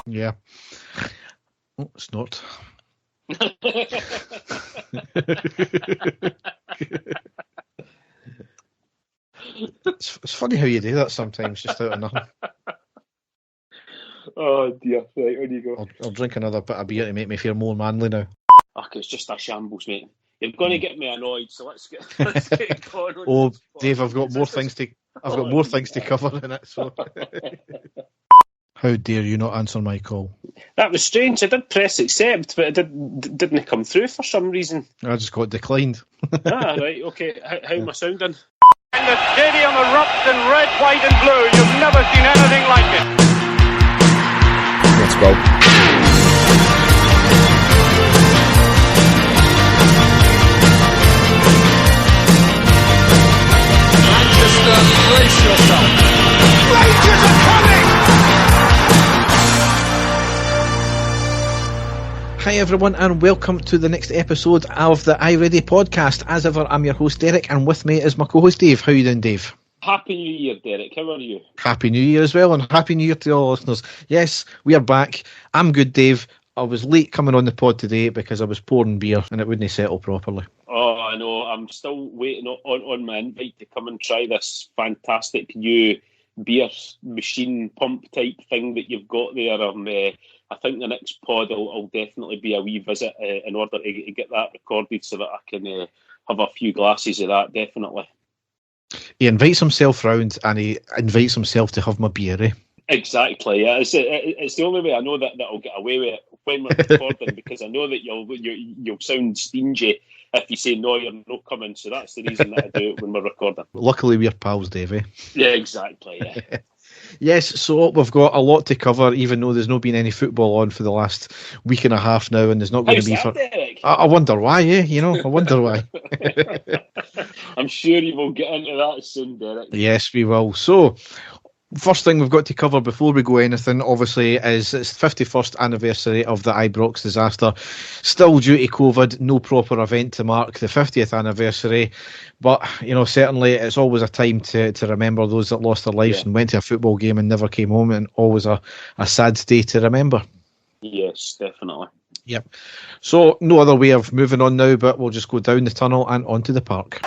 Yeah. Oh, snort. It's funny how you do that sometimes, just out of nothing. Oh dear, right, on you go. I'll drink another bit of beer to make me feel more manly now. Okay, it's just a shambles, mate. You're going to get me annoyed, so let's get going. Oh, Dave, I've got more things to cover in it. So, how dare you not answer my call? That was strange. I did press accept, but it didn't come through for some reason. I just got declined. Right, okay. How am I sounding? And the stadium erupts in red, white and blue. You've never seen anything like it. Let's go. Manchester, brace yourself. Rangers are coming! Hi everyone, and welcome to the next episode of the iReady podcast. As ever, I'm your host Derek, and with me is my co-host Dave. How are you doing, Dave? Happy New Year, Derek. How are you? Happy New Year as well, and Happy New Year to all listeners. Yes, we are back. I'm good, Dave. I was late coming on the pod today because I was pouring beer and it wouldn't settle properly. Oh, I know. I'm still waiting on my invite to come and try this fantastic new beer machine pump type thing that you've got there. I think the next pod will definitely be a wee visit in order to get that recorded so that I can have a few glasses of that, definitely. He invites himself round and he invites himself to have my beer, eh? Exactly, yeah. It's the only way I know that I'll get away with it when we're recording because I know that you'll sound stingy if you say no, you're not coming. So that's the reason that I do it when we're recording. Luckily, we're pals, Dave, eh? Yeah, exactly, yeah. Yes, so we've got a lot to cover, even though there's not been any football on for the last week and a half now, and there's not going to be for. Derek? I wonder why, eh? You know, I wonder why. I'm sure you will get into that soon, Derek. Yes, we will. So, first thing we've got to cover before we go anything, obviously, is it's 51st anniversary of the Ibrox disaster. Still due to COVID, no proper event to mark the 50th anniversary. But, you know, certainly it's always a time to remember those that lost their lives and went to a football game and never came home, and always a sad day to remember. Yes, definitely. Yep. So, no other way of moving on now, but we'll just go down the tunnel and onto the park.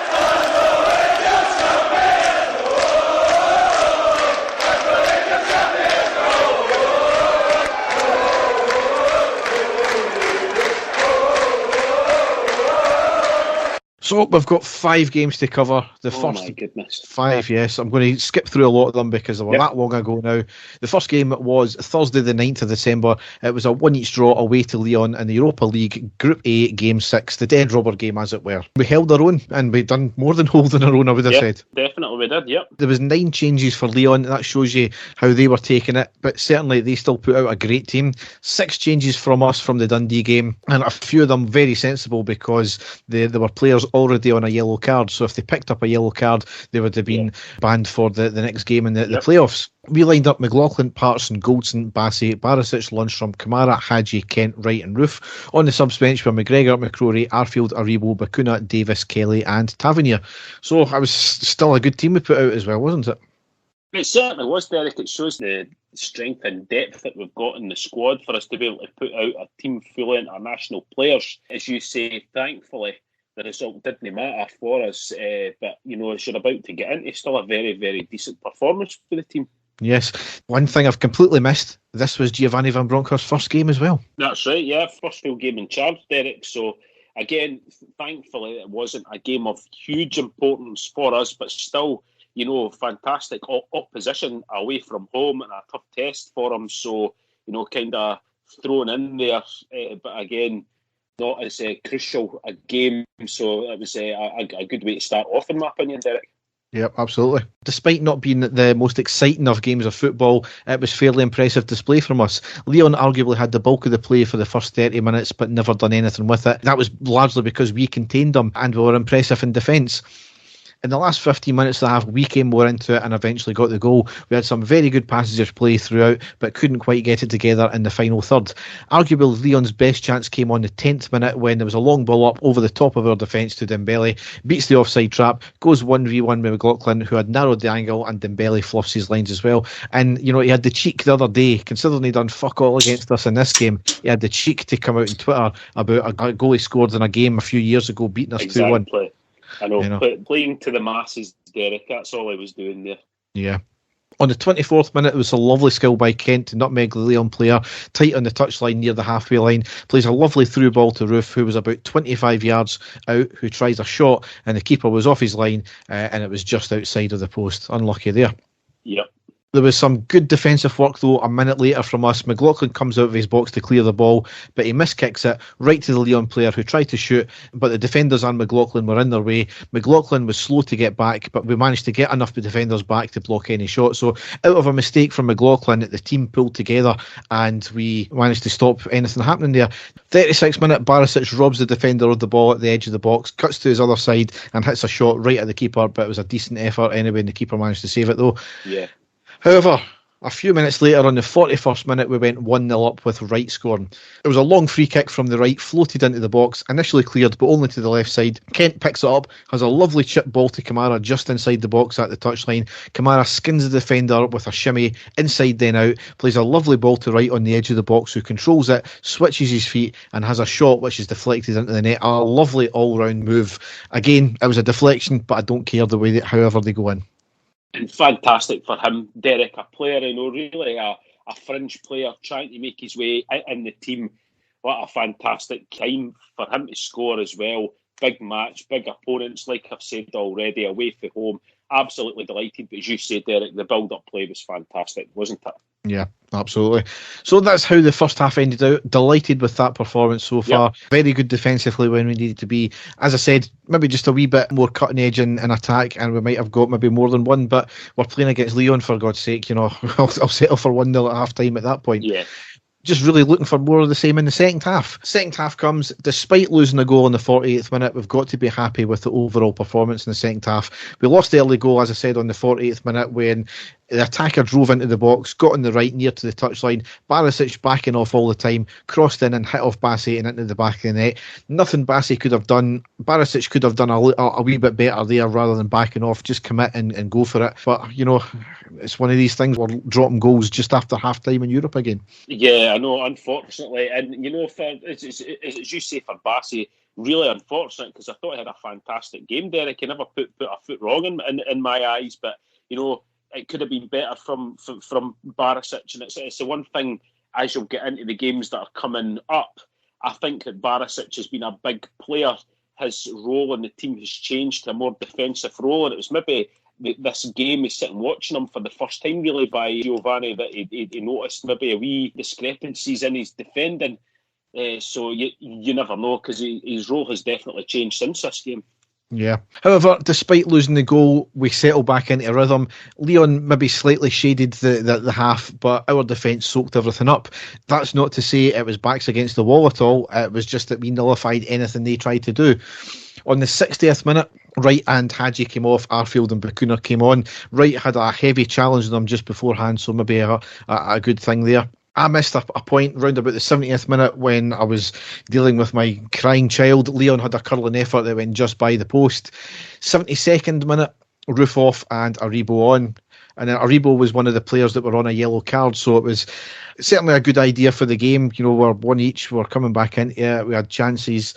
So we've got 5 games to cover. My goodness. 5, yes. I'm going to skip through a lot of them because they were that long ago now. The first game was Thursday the 9th of December. It was a 1-1 draw away to Lyon in the Europa League Group A Game 6, the dead rubber game as it were. We held our own and we'd done more than holding our own, I would have said. Definitely we did, yep. There was 9 changes for Lyon. That shows you how they were taking it, but certainly they still put out a great team. 6 changes from us from the Dundee game, and a few of them very sensible because there were players already on a yellow card, so if they picked up a yellow card they would have been banned for the next game in the playoffs. We lined up McLaughlin, Patterson, Goldson, Bassey, Barisic, Lundstrom, Kamara, Hadji, Kent, Wright and Roof. On the subs bench were McGregor, McCrory, Arfield, Aribo, Bacuna, Davis, Kelly and Tavernier. So I was still a good team we put out as well, wasn't it? It certainly was, Derek. It shows the strength and depth that we've got in the squad for us to be able to put out a team full of international players. As you say, thankfully the result didn't matter for us, but you know, as you're about to get into, still a very, very decent performance for the team. Yes. One thing I've completely missed, this was Giovanni Van Bronckhorst's first game as well. That's right, yeah. First full game in charge, Derek. So, again, thankfully it wasn't a game of huge importance for us, but still, you know, fantastic opposition away from home and a tough test for them. So, you know, kind of thrown in there. But again, not as crucial a game. So it was a good way to start off, in my opinion, Derek. Yep, absolutely. Despite not being the most exciting of games of football, it was fairly impressive display from us. Lyon arguably had the bulk of the play for the first 30 minutes, but never done anything with it. That was largely because we contained them and we were impressive in defence. In the last 15 minutes of the half, we came more into it and eventually got the goal. We had some very good passages of play throughout, but couldn't quite get it together in the final third. Arguably, Lyon's best chance came on the 10th minute when there was a long ball up over the top of our defence to Dembele, beats the offside trap, goes 1v1 with McLaughlin, who had narrowed the angle, and Dembele fluffs his lines as well. And, he had the cheek the other day, considering he'd done fuck all against us in this game, he had the cheek to come out on Twitter about a goal he scored in a game a few years ago, beating us 2-1. I know. Playing to the masses, Derek, that's all I was doing there. Yeah. On the 24th minute, it was a lovely skill by Kent to nutmeg the Lyon player, tight on the touchline near the halfway line, plays a lovely through ball to Roof, who was about 25 yards out, who tries a shot, and the keeper was off his line, and it was just outside of the post. Unlucky there. Yep. There was some good defensive work, though, a minute later from us. McLaughlin comes out of his box to clear the ball, but he miskicks it right to the Lyon player, who tried to shoot, but the defenders and McLaughlin were in their way. McLaughlin was slow to get back, but we managed to get enough of the defenders back to block any shot. So out of a mistake from McLaughlin, the team pulled together and we managed to stop anything happening there. 36th minute, Barisic robs the defender of the ball at the edge of the box, cuts to his other side and hits a shot right at the keeper, but it was a decent effort anyway, and the keeper managed to save it though. Yeah. However, a few minutes later, on the 41st minute, we went 1-0 up with Wright scoring. It was a long free kick from the right, floated into the box, initially cleared, but only to the left side. Kent picks it up, has a lovely chip ball to Kamara just inside the box at the touchline. Kamara skins the defender with a shimmy, inside then out, plays a lovely ball to Wright on the edge of the box, who controls it, switches his feet, and has a shot which is deflected into the net. A lovely all-round move. Again, it was a deflection, but I don't care the way that however they go in. And fantastic for him, Derek, a player, really a fringe player trying to make his way in the team. What a fantastic time for him to score as well. Big match, big opponents, like I've said already, away from home. Absolutely delighted. But as you said, Derek, the build-up play was fantastic, wasn't it? Yeah, absolutely. So that's how the first half ended out. Delighted with that performance so far. Yep. Very good defensively when we needed to be. As I said, maybe just a wee bit more cutting edge in attack, and we might have got maybe more than one, but we're playing against Lyon, for God's sake. I'll settle for 1-0 at half time at that point. Yeah. Just really looking for more of the same in the second half. Second half comes, despite losing a goal in the 48th minute, we've got to be happy with the overall performance in the second half. We lost the early goal, as I said, on the 48th minute when the attacker drove into the box, got on the right near to the touchline. Barisic backing off all the time, crossed in and hit off Bassey and into the back of the net. Nothing Bassey could have done. Barisic could have done a wee bit better there rather than backing off. Just commit and go for it. But, it's one of these things, we're dropping goals just after half time in Europe again. Yeah, I know, unfortunately. And, as you say, for Bassey, really unfortunate, because I thought he had a fantastic game, Derek. He never put a foot wrong in my eyes, but, it could have been better from Barisic, and it's the one thing, as you'll get into the games that are coming up, I think that Barisic has been a big player. His role in the team has changed to a more defensive role, and it was maybe this game, he's sitting watching him for the first time really by Giovanni, that he noticed maybe a wee discrepancies in his defending. So you never know, because his role has definitely changed since this game. Yeah. However, despite losing the goal, we settled back into rhythm. Lyon maybe slightly shaded the half, but our defence soaked everything up. That's not to say it was backs against the wall at all. It was just that we nullified anything they tried to do. On the 60th minute, Wright and Hadji came off, Arfield and Bakuna came on. Wright had a heavy challenge on them just beforehand, so maybe a good thing there. I missed a point round about the 70th minute when I was dealing with my crying child. Lyon had a curling effort that went just by the post. 72nd minute, Roof off and Aribo on. And then Aribo was one of the players that were on a yellow card, so it was certainly a good idea for the game. We're one each, we're coming back into it, we had chances,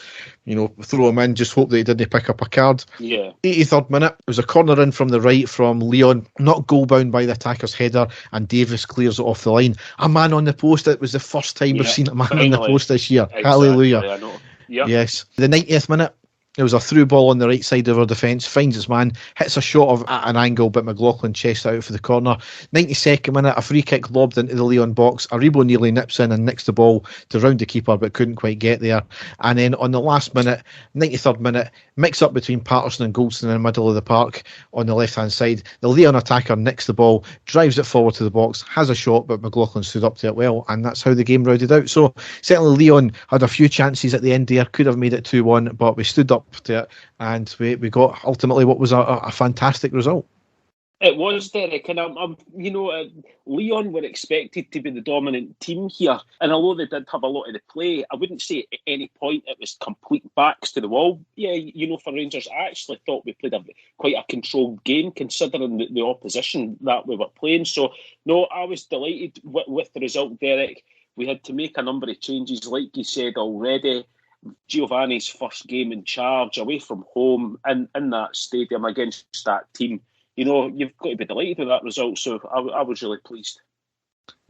throw them in, just hope that he didn't pick up a card. Yeah. 83rd minute, it was a corner in from the right from Lyon, not goal bound by the attacker's header, and Davis clears it off the line. A man on the post. It was the first time we've seen a man on the post this year. Exactly, hallelujah. I know. Yep. Yes. The 90th minute, there was a through ball on the right side of our defence, finds its man, hits a shot at an angle, but McLaughlin chests out for the corner. 92nd minute, a free kick lobbed into the Lyon box. Aribo nearly nips in and nicks the ball to round the keeper, but couldn't quite get there. And then on the last minute, 93rd minute, mix up between Patterson and Goldston in the middle of the park on the left-hand side. The Lyon attacker nicks the ball, drives it forward to the box, has a shot, but McLaughlin stood up to it well, and that's how the game rounded out. So certainly Lyon had a few chances at the end there, could have made it 2-1, but we stood up up to it, and we got ultimately what was a fantastic result. It was, Derek, and Lyon were expected to be the dominant team here, and although they did have a lot of the play, I wouldn't say at any point it was complete backs to the wall. Yeah, for Rangers, I actually thought we played quite a controlled game considering the opposition that we were playing. So, no, I was delighted with the result, Derek. We had to make a number of changes, like you said already. Giovanni's first game in charge, away from home, in that stadium against that team. You've got to be delighted with that result. So I was really pleased.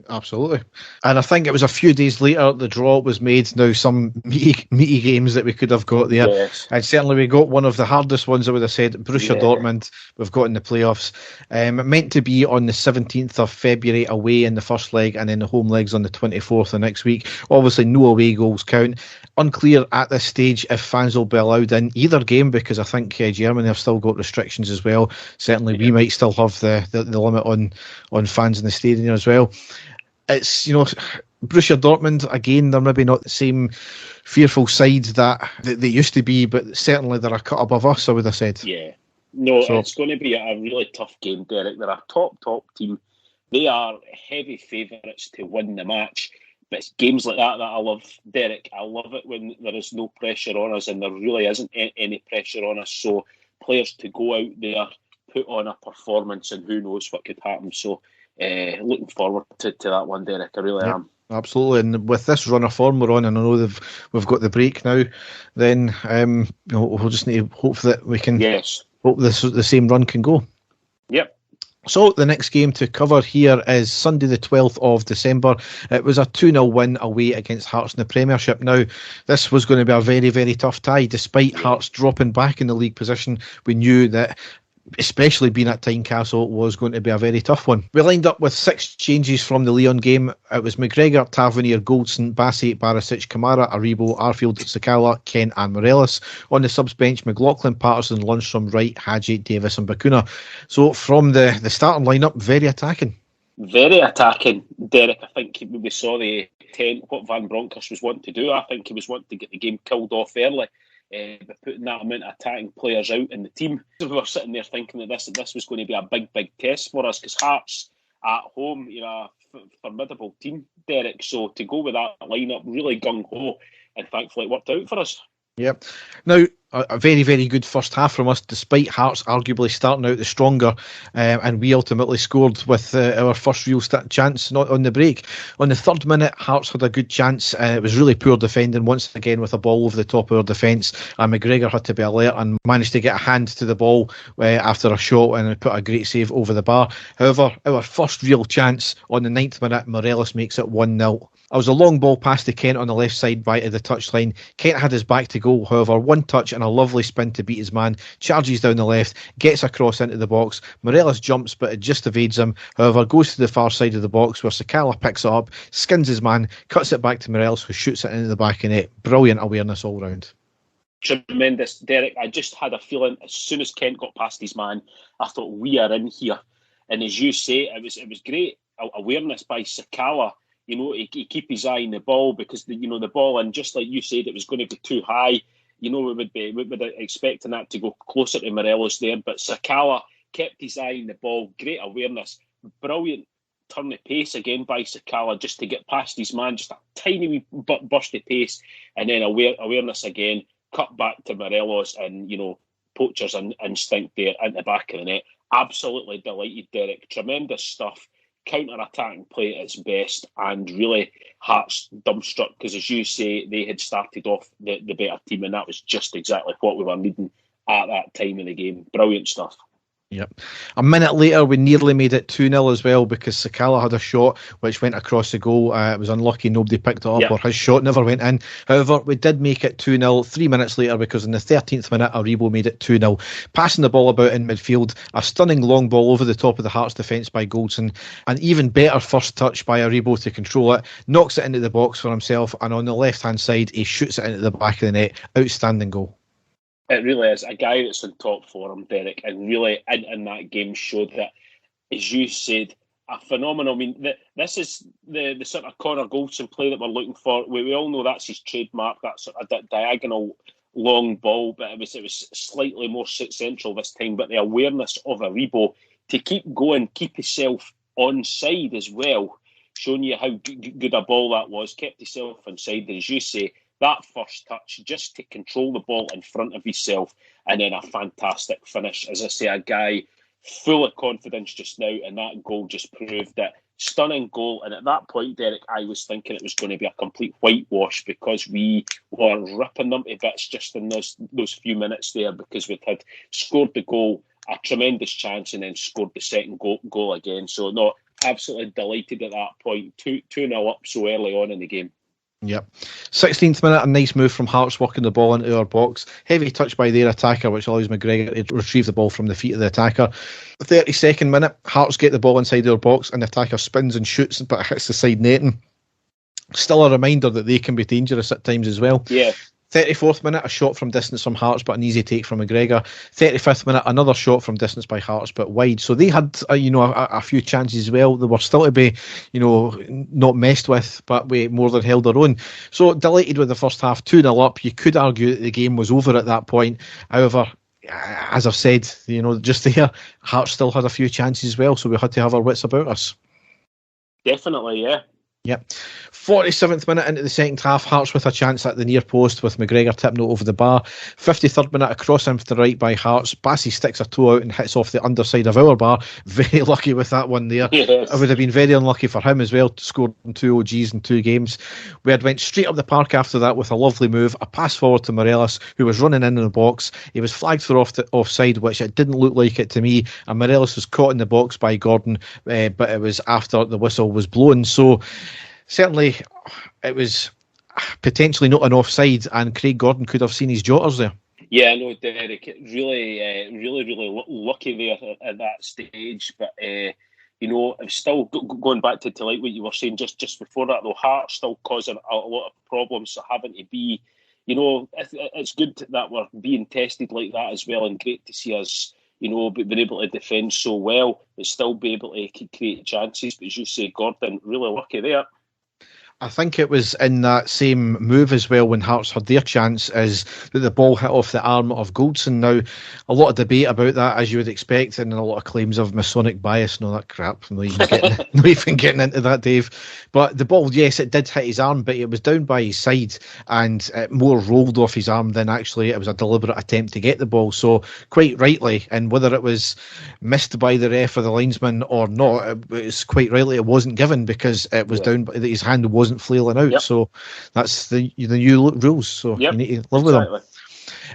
Absolutely. And I think it was a few days later the draw was made. Now, some meaty games that we could have got there. Yes. And certainly we got one of the hardest ones, I would have said. Borussia Dortmund, we've got in the playoffs. Meant to be on the 17th of February away in the first leg, and then the home legs on the 24th of next week. Obviously, no away goals count. Unclear at this stage if fans will be allowed in either game, because I think Germany have still got restrictions as well. Certainly, we might still have the limit on fans in the stadium as well. It's, Borussia Dortmund, again, they're maybe not the same fearful side that they used to be, but certainly they're a cut above us, I would have said. Yeah. No, it's going to be a really tough game, Derek. They're a top team. They are heavy favourites to win the match. But it's games like that I love, Derek. I love it when there is no pressure on us, and there really isn't any pressure on us. So players to go out there, put on a performance, and who knows what could happen. So looking forward to that one, Derek. I really am. Absolutely, and with this run of form we're on, and I know we've got the break now, then we'll just need to hope that we can hope the same run can go. Yep. So the next game to cover here is Sunday the 12th of December. It was a 2-0 win away against Hearts in the Premiership. Now, this was going to be a very, very tough tie. Despite Hearts dropping back in the league position, we knew that, especially being at Tynecastle, was going to be a very tough one. We lined up with 6 changes from the Lyon game. It was McGregor, Tavernier, Goldson, Bassey, Barisic, Kamara, Aribo, Arfield, Sakala, Kent and Morelos. On the subs bench, McLaughlin, Patterson, Lundstrom, Wright, Hadji, Davis and Bacuna. So from the starting lineup, very attacking. Very attacking, Derek. I think we saw what Van Bronckhorst was wanting to do. I think he was wanting to get the game killed off early. By putting that amount of attacking players out in the team. We were sitting there thinking that this was going to be a big test for us, because Hearts at home, a formidable team, Derek. So to go with that lineup, really gung-ho, and thankfully it worked out for us. Yep. Now, a very, very good first half from us, despite Hearts arguably starting out the stronger, and we ultimately scored with our first real chance not on the break. On the 3rd minute, Hearts had a good chance. It was really poor defending once again with a ball over the top of our defence, and McGregor had to be alert and managed to get a hand to the ball after a shot and put a great save over the bar. However, our first real chance on the 9th minute, Morelos makes it 1-0. It was a long ball pass to Kent on the left side by the touchline. Kent had his back to goal, however, one touch and a lovely spin to beat his man, charges down the left, gets across into the box. Morelos jumps, but it just evades him. However, goes to the far side of the box where Sakala picks it up, skins his man, cuts it back to Morelos, who shoots it into the back of net. Brilliant awareness all round. Tremendous, Derek. I just had a feeling as soon as Kent got past his man, I thought, we are in here. And as you say, it was great awareness by Sakala. He keep his eye on the ball, because the ball, and just like you said, it was going to be too high. We would be expecting that to go closer to Morelos there, but Sakala kept his eye on the ball. Great awareness, brilliant turn of pace again by Sakala, just to get past his man, just a tiny wee burst of pace, and then awareness again, cut back to Morelos, and poacher's instinct there at the back of the net. Absolutely delighted, Derek. Tremendous stuff. Counter-attacking play at its best, and really Hearts dumbstruck, because as you say, they had started off the better team, and that was just exactly what we were needing at that time in the game. Brilliant stuff. Yep. A minute later, we nearly made it 2-0 as well, because Sakala had a shot which went across the goal. It was unlucky nobody picked it up, or his shot never went in. However, we did make it 2-0 3 minutes later, because in the 13th minute, Aribo made it 2-0. Passing the ball about in midfield, a stunning long ball over the top of the Hearts defence by Goldson, an even better first touch by Aribo to control it, knocks it into the box for himself, and on the left-hand side, he shoots it into the back of the net. Outstanding goal. It really is. A guy that's in top form, Derek, and really in that game showed that, as you said, a phenomenal. I mean, this is the sort of Connor Goldson play that we're looking for. We all know that's his trademark, that sort of diagonal long ball, but it was slightly more central this time. But the awareness of Aribo to keep going, keep himself onside as well, showing you how good a ball that was, kept himself onside, and as you say, that first touch just to control the ball in front of himself, and then a fantastic finish. As I say, a guy full of confidence just now, and that goal just proved it. Stunning goal, and at that point, Derek, I was thinking it was going to be a complete whitewash because we were ripping them to bits just in those few minutes there, because we'd had scored the goal, a tremendous chance, and then scored the second goal again. So, no, absolutely delighted at that point. 2-0 up so early on in the game. Yep. 16th minute, a nice move from Hearts working the ball into our box. Heavy touch by their attacker, which allows McGregor to retrieve the ball from the feet of the attacker. 32nd minute, Hearts get the ball inside their box and the attacker spins and shoots, but hits the side netting. Still a reminder that they can be dangerous at times as well. Yeah. 34th minute, a shot from distance from Hearts, but an easy take from McGregor. 35th minute, another shot from distance by Hearts, but wide. So they had, a few chances as well. They were still to be, not messed with, but we more than held our own. So delighted with the first half, 2-0 up. You could argue that the game was over at that point. However, as I've said, just there, Hearts still had a few chances as well, so we had to have our wits about us. Definitely, yeah. Yep. 47th minute into the second half, Hearts with a chance at the near post with McGregor tipping it over the bar. 53rd minute, a cross in to the right by Hearts. Bassey sticks a toe out and hits off the underside of our bar. Very lucky with that one there. Yes. It would have been very unlucky for him as well to score 2 OGs in 2 games. We had went straight up the park after that with a lovely move, a pass forward to Morelos, who was running in the box. He was flagged for offside, which it didn't look like it to me, and Morelos was caught in the box by Gordon, but it was after the whistle was blown. So certainly, it was potentially not an offside, and Craig Gordon could have seen his jotters there. Yeah, I know, Derek. Really lucky there at that stage. But still going back to like what you were saying just before that, though, Hearts still causing a lot of problems, so having to be, it's good that we're being tested like that as well, and great to see us, being able to defend so well, but still be able to create chances. But as you say, Gordon, really lucky there. I think it was in that same move as well when Hearts had their chance, is that the ball hit off the arm of Goldson. Now, a lot of debate about that, as you would expect, and a lot of claims of Masonic bias and all that crap. I'm not even getting into that, Dave. But the ball, yes, it did hit his arm, but it was down by his side, and it more rolled off his arm than actually it was a deliberate attempt to get the ball. So, quite rightly, and whether it was missed by the ref or the linesman or not, it was quite rightly it wasn't given, because it was down, his hand wasn't flailing out. Yep. So that's the new rules, so you need to live with them.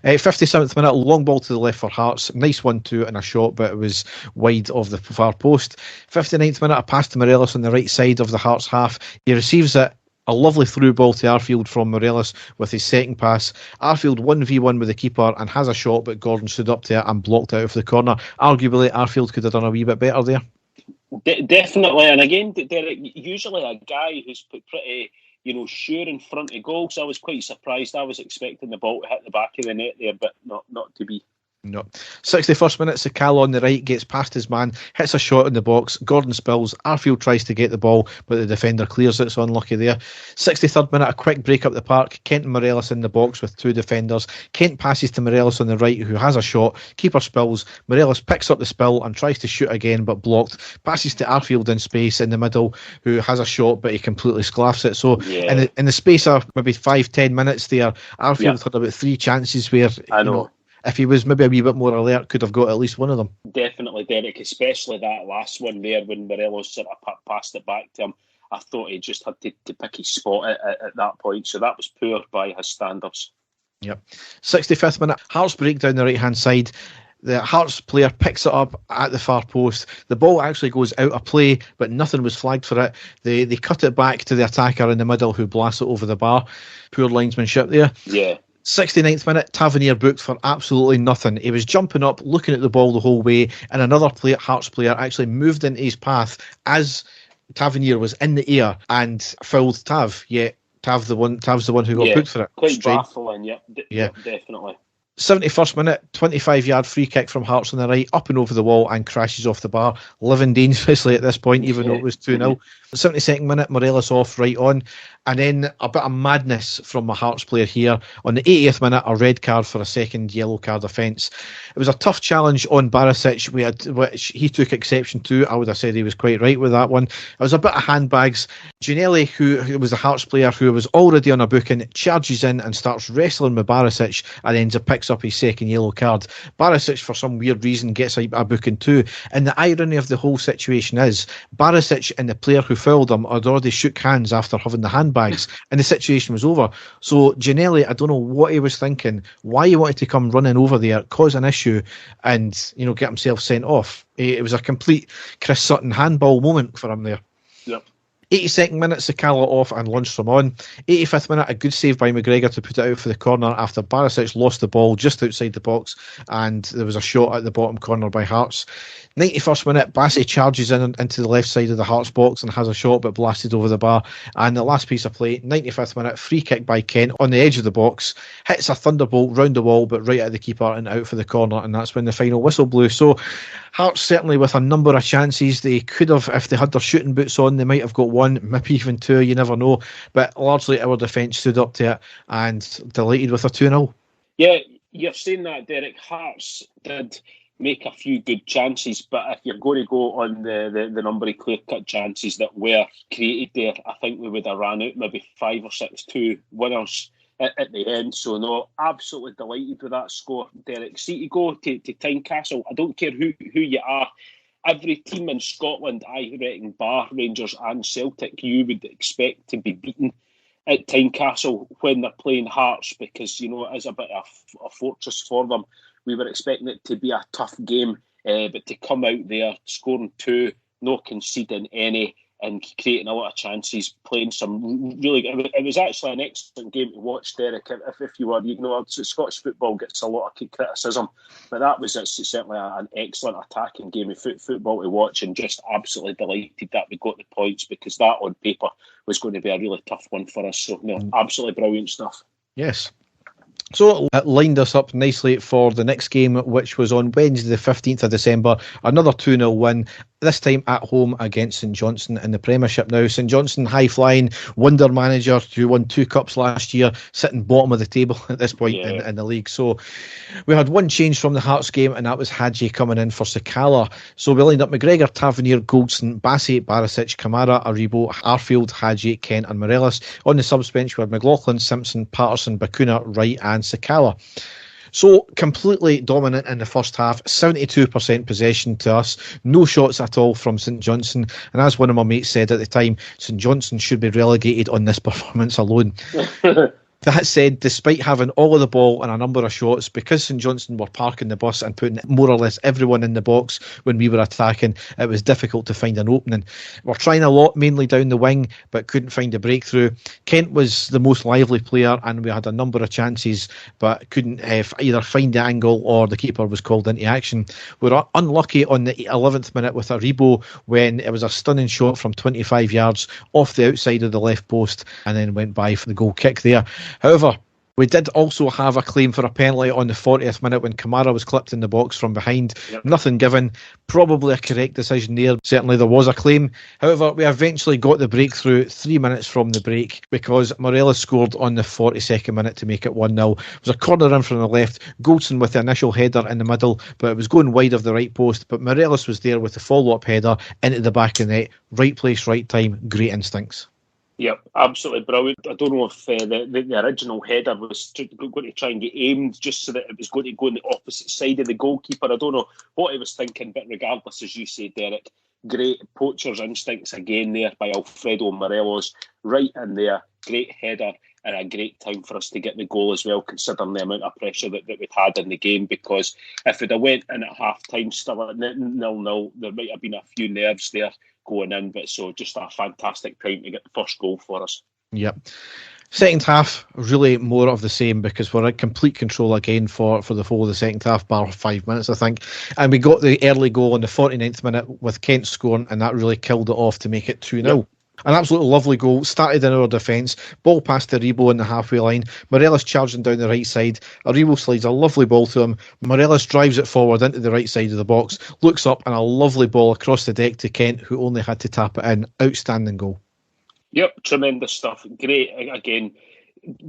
57th minute, long ball to the left for Hearts, nice 1-2 and a shot, but it was wide of the far post. 59th minute, a pass to Morelos on the right side of the Hearts half. He receives it, a lovely through ball to Arfield from Morelos with his second pass. Arfield 1v1 with the keeper and has a shot, but Gordon stood up there and blocked out of the corner. Arguably, Arfield could have done a wee bit better there. Definitely, and again, Derek, usually a guy who's pretty, sure in front of goal, so I was quite surprised. I was expecting the ball to hit the back of the net there, but not to be. No. 61st minute, Sakala on the right gets past his man, hits a shot in the box. Gordon spills. Arfield tries to get the ball, but the defender clears it, so unlucky there. 63rd minute, a quick break up the park. Kent and Morelos in the box with 2 defenders. Kent passes to Morelos on the right, who has a shot. Keeper spills. Morelos picks up the spill and tries to shoot again, but blocked. Passes to Arfield in space in the middle, who has a shot, but he completely sclaffs it. So in the space of maybe 5-10 minutes there, Arfield had about 3 chances where if he was maybe a wee bit more alert, could have got at least one of them. Definitely, Derek, especially that last one there when Morelos sort of passed it back to him. I thought he just had to pick his spot at that point, so that was poor by his standards. Yep. 65th minute, Hearts break down the right-hand side. The Hearts player picks it up at the far post. The ball actually goes out of play, but nothing was flagged for it. They cut it back to the attacker in the middle, who blasts it over the bar. Poor linesmanship there. Yeah. 69th minute, Tavernier booked for absolutely nothing. He was jumping up, looking at the ball the whole way, and another Hearts player actually moved into his path as Tavernier was in the air and fouled Tav. Yet Tav's the one who got booked for it. Quite baffling, yeah, definitely. 71st minute, 25-yard free kick from Hearts on the right, up and over the wall and crashes off the bar, living dangerously at this point, even though it was 2-0. 72nd minute, Morelos off, right on. And then a bit of madness from my Hearts player here. On the 80th minute, a red card for a second yellow card offence. It was a tough challenge on Barisic, which he took exception to. I would have said he was quite right with that one. It was a bit of handbags. Ginelli, who was the Hearts player, who was already on a booking, charges in and starts wrestling with Barisic and ends up picks up his second yellow card. Barisic, for some weird reason, gets a booking too. And the irony of the whole situation is Barisic and the player who fouled him had already shook hands after having the handbags and the situation was over. So Ginelli, I don't know what he was thinking, why he wanted to come running over there, cause an issue and, you know, get himself sent off. It was a complete Chris Sutton handball moment for him there. Yep. 82nd minute, Sakala off and Lundstrom on. 85th minute, a good save by McGregor to put it out for the corner after Barisic lost the ball just outside the box and there was a shot at the bottom corner by Hearts. 91st minute, Bassey charges into the left side of the Hearts box and has a shot but blasted over the bar. And the last piece of play, 95th minute, free kick by Kent on the edge of the box, hits a thunderbolt round the wall but right at the keeper and out for the corner, and that's when the final whistle blew. So Hearts certainly with a number of chances. They could have, if they had their shooting boots on, they might have got one, maybe even two, you never know. But largely our defence stood up to it and delighted with a 2-0. Yeah, you're saying that, Derek. Hearts did make a few good chances, but if you're going to go on the number of clear-cut chances that were created there, I think we would have ran out maybe 5 or 6-2 winners at the end. So no, absolutely delighted with that score, Derek. See, to go to Tynecastle, I don't care who you are, every team in Scotland, I reckon, bar Rangers and Celtic, you would expect to be beaten at Tynecastle when they're playing Hearts, because, you know, it is a bit of a fortress for them. We were expecting it to be a tough game, but to come out there, scoring 2, no conceding any, and creating a lot of chances, playing some really good. It was actually an excellent game to watch, Derek. If you were, you know, Scottish football gets a lot of criticism, but that was certainly an excellent attacking game of football to watch, and just absolutely delighted that we got the points, because that on paper was going to be a really tough one for us. So, no, absolutely brilliant stuff. Yes. So it lined us up nicely for the next game, which was on Wednesday the 15th of December. Another 2-0 win, this time at home against St Johnston in the Premiership now. St Johnston, high-flying wonder manager who won 2 cups last year, sitting bottom of the table at this point in the league. So we had one change from the Hearts game, and that was Hadji coming in for Sakala. So we lined up McGregor, Tavernier, Goldson, Bassey, Barisic, Kamara, Aribo, Arfield, Hadji, Kent and Morelos. On the subs bench we had McLaughlin, Simpson, Patterson, Bacuna, Wright and Sakala. So completely dominant in the first half, 72% possession to us, no shots at all from St Johnstone, and as one of my mates said at the time, St Johnstone should be relegated on this performance alone. That said, despite having all of the ball and a number of shots, because St Johnstone were parking the bus and putting more or less everyone in the box when we were attacking, it was difficult to find an opening. We're trying a lot, mainly down the wing, but couldn't find a breakthrough. Kent was the most lively player, and we had a number of chances, but couldn't either find the angle or the keeper was called into action. We were unlucky on the 11th minute with Aribo when it was a stunning shot from 25 yards off the outside of the left post and then went by for the goal kick there. However, we did also have a claim for a penalty on the 40th minute when Kamara was clipped in the box from behind. Yep. Nothing given. Probably a correct decision there. Certainly there was a claim. However, we eventually got the breakthrough 3 minutes from the break because Morelos scored on the 42nd minute to make it 1-0. It was a corner in from the left. Goldson with the initial header in the middle, but it was going wide of the right post. But Morelos was there with the follow-up header into the back of the net. Right place, right time. Great instincts. Yep, absolutely brilliant. I don't know if the original header was going to try and get aimed just so that it was going to go on the opposite side of the goalkeeper. I don't know what he was thinking, but regardless, as you say, Derek, great poacher's instincts again there by Alfredo Morelos. Right in there, great header and a great time for us to get the goal as well, considering the amount of pressure that we'd had in the game, because if it had went in at half-time still at 0-0, there might have been a few nerves there going in, but so just a fantastic time to get the first goal for us. Yep. Second half, really more of the same because we're in complete control again for the whole of the second half, bar 5 minutes, I think. And we got the early goal on the 49th minute with Kent scoring, and that really killed it off to make it 2-0. Yep. An absolutely lovely goal. Started in our defence. Ball past Aribo on the halfway line. Morelos charging down the right side. Aribo slides a lovely ball to him. Morelos drives it forward into the right side of the box. Looks up and a lovely ball across the deck to Kent, who only had to tap it in. Outstanding goal. Yep, tremendous stuff. Great, again,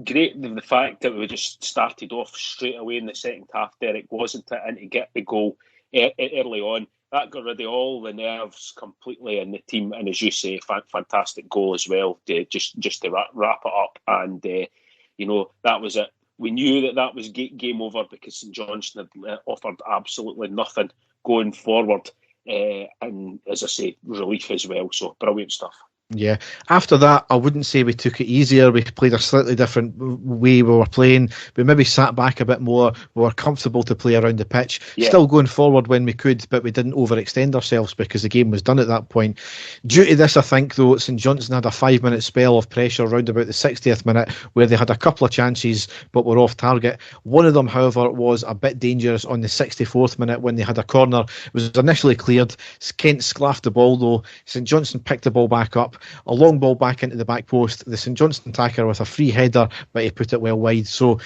great the fact that we just started off straight away in the second half, Derek, wasn't it? And to get the goal early on, that got rid of all the nerves completely in the team. And as you say, fantastic goal as well, just to wrap it up. And, that was it. We knew that was game over because St Johnston had offered absolutely nothing going forward. And as I say, relief as well. So brilliant stuff. Yeah. After that, I wouldn't say we took it easier. We played a slightly different way we were playing. We maybe sat back a bit more. We were comfortable to play around the pitch. Yeah. Still going forward when we could, but we didn't overextend ourselves because the game was done at that point. Due to this, I think, though, St Johnston had a 5-minute spell of pressure around about the 60th minute where they had a couple of chances but were off target. One of them, however, was a bit dangerous on the 64th minute when they had a corner. It was initially cleared. Kent sclaffed the ball, though. St Johnston picked the ball back up. A long ball back into the back post. The St Johnston attacker with a free header, but he put it well wide. So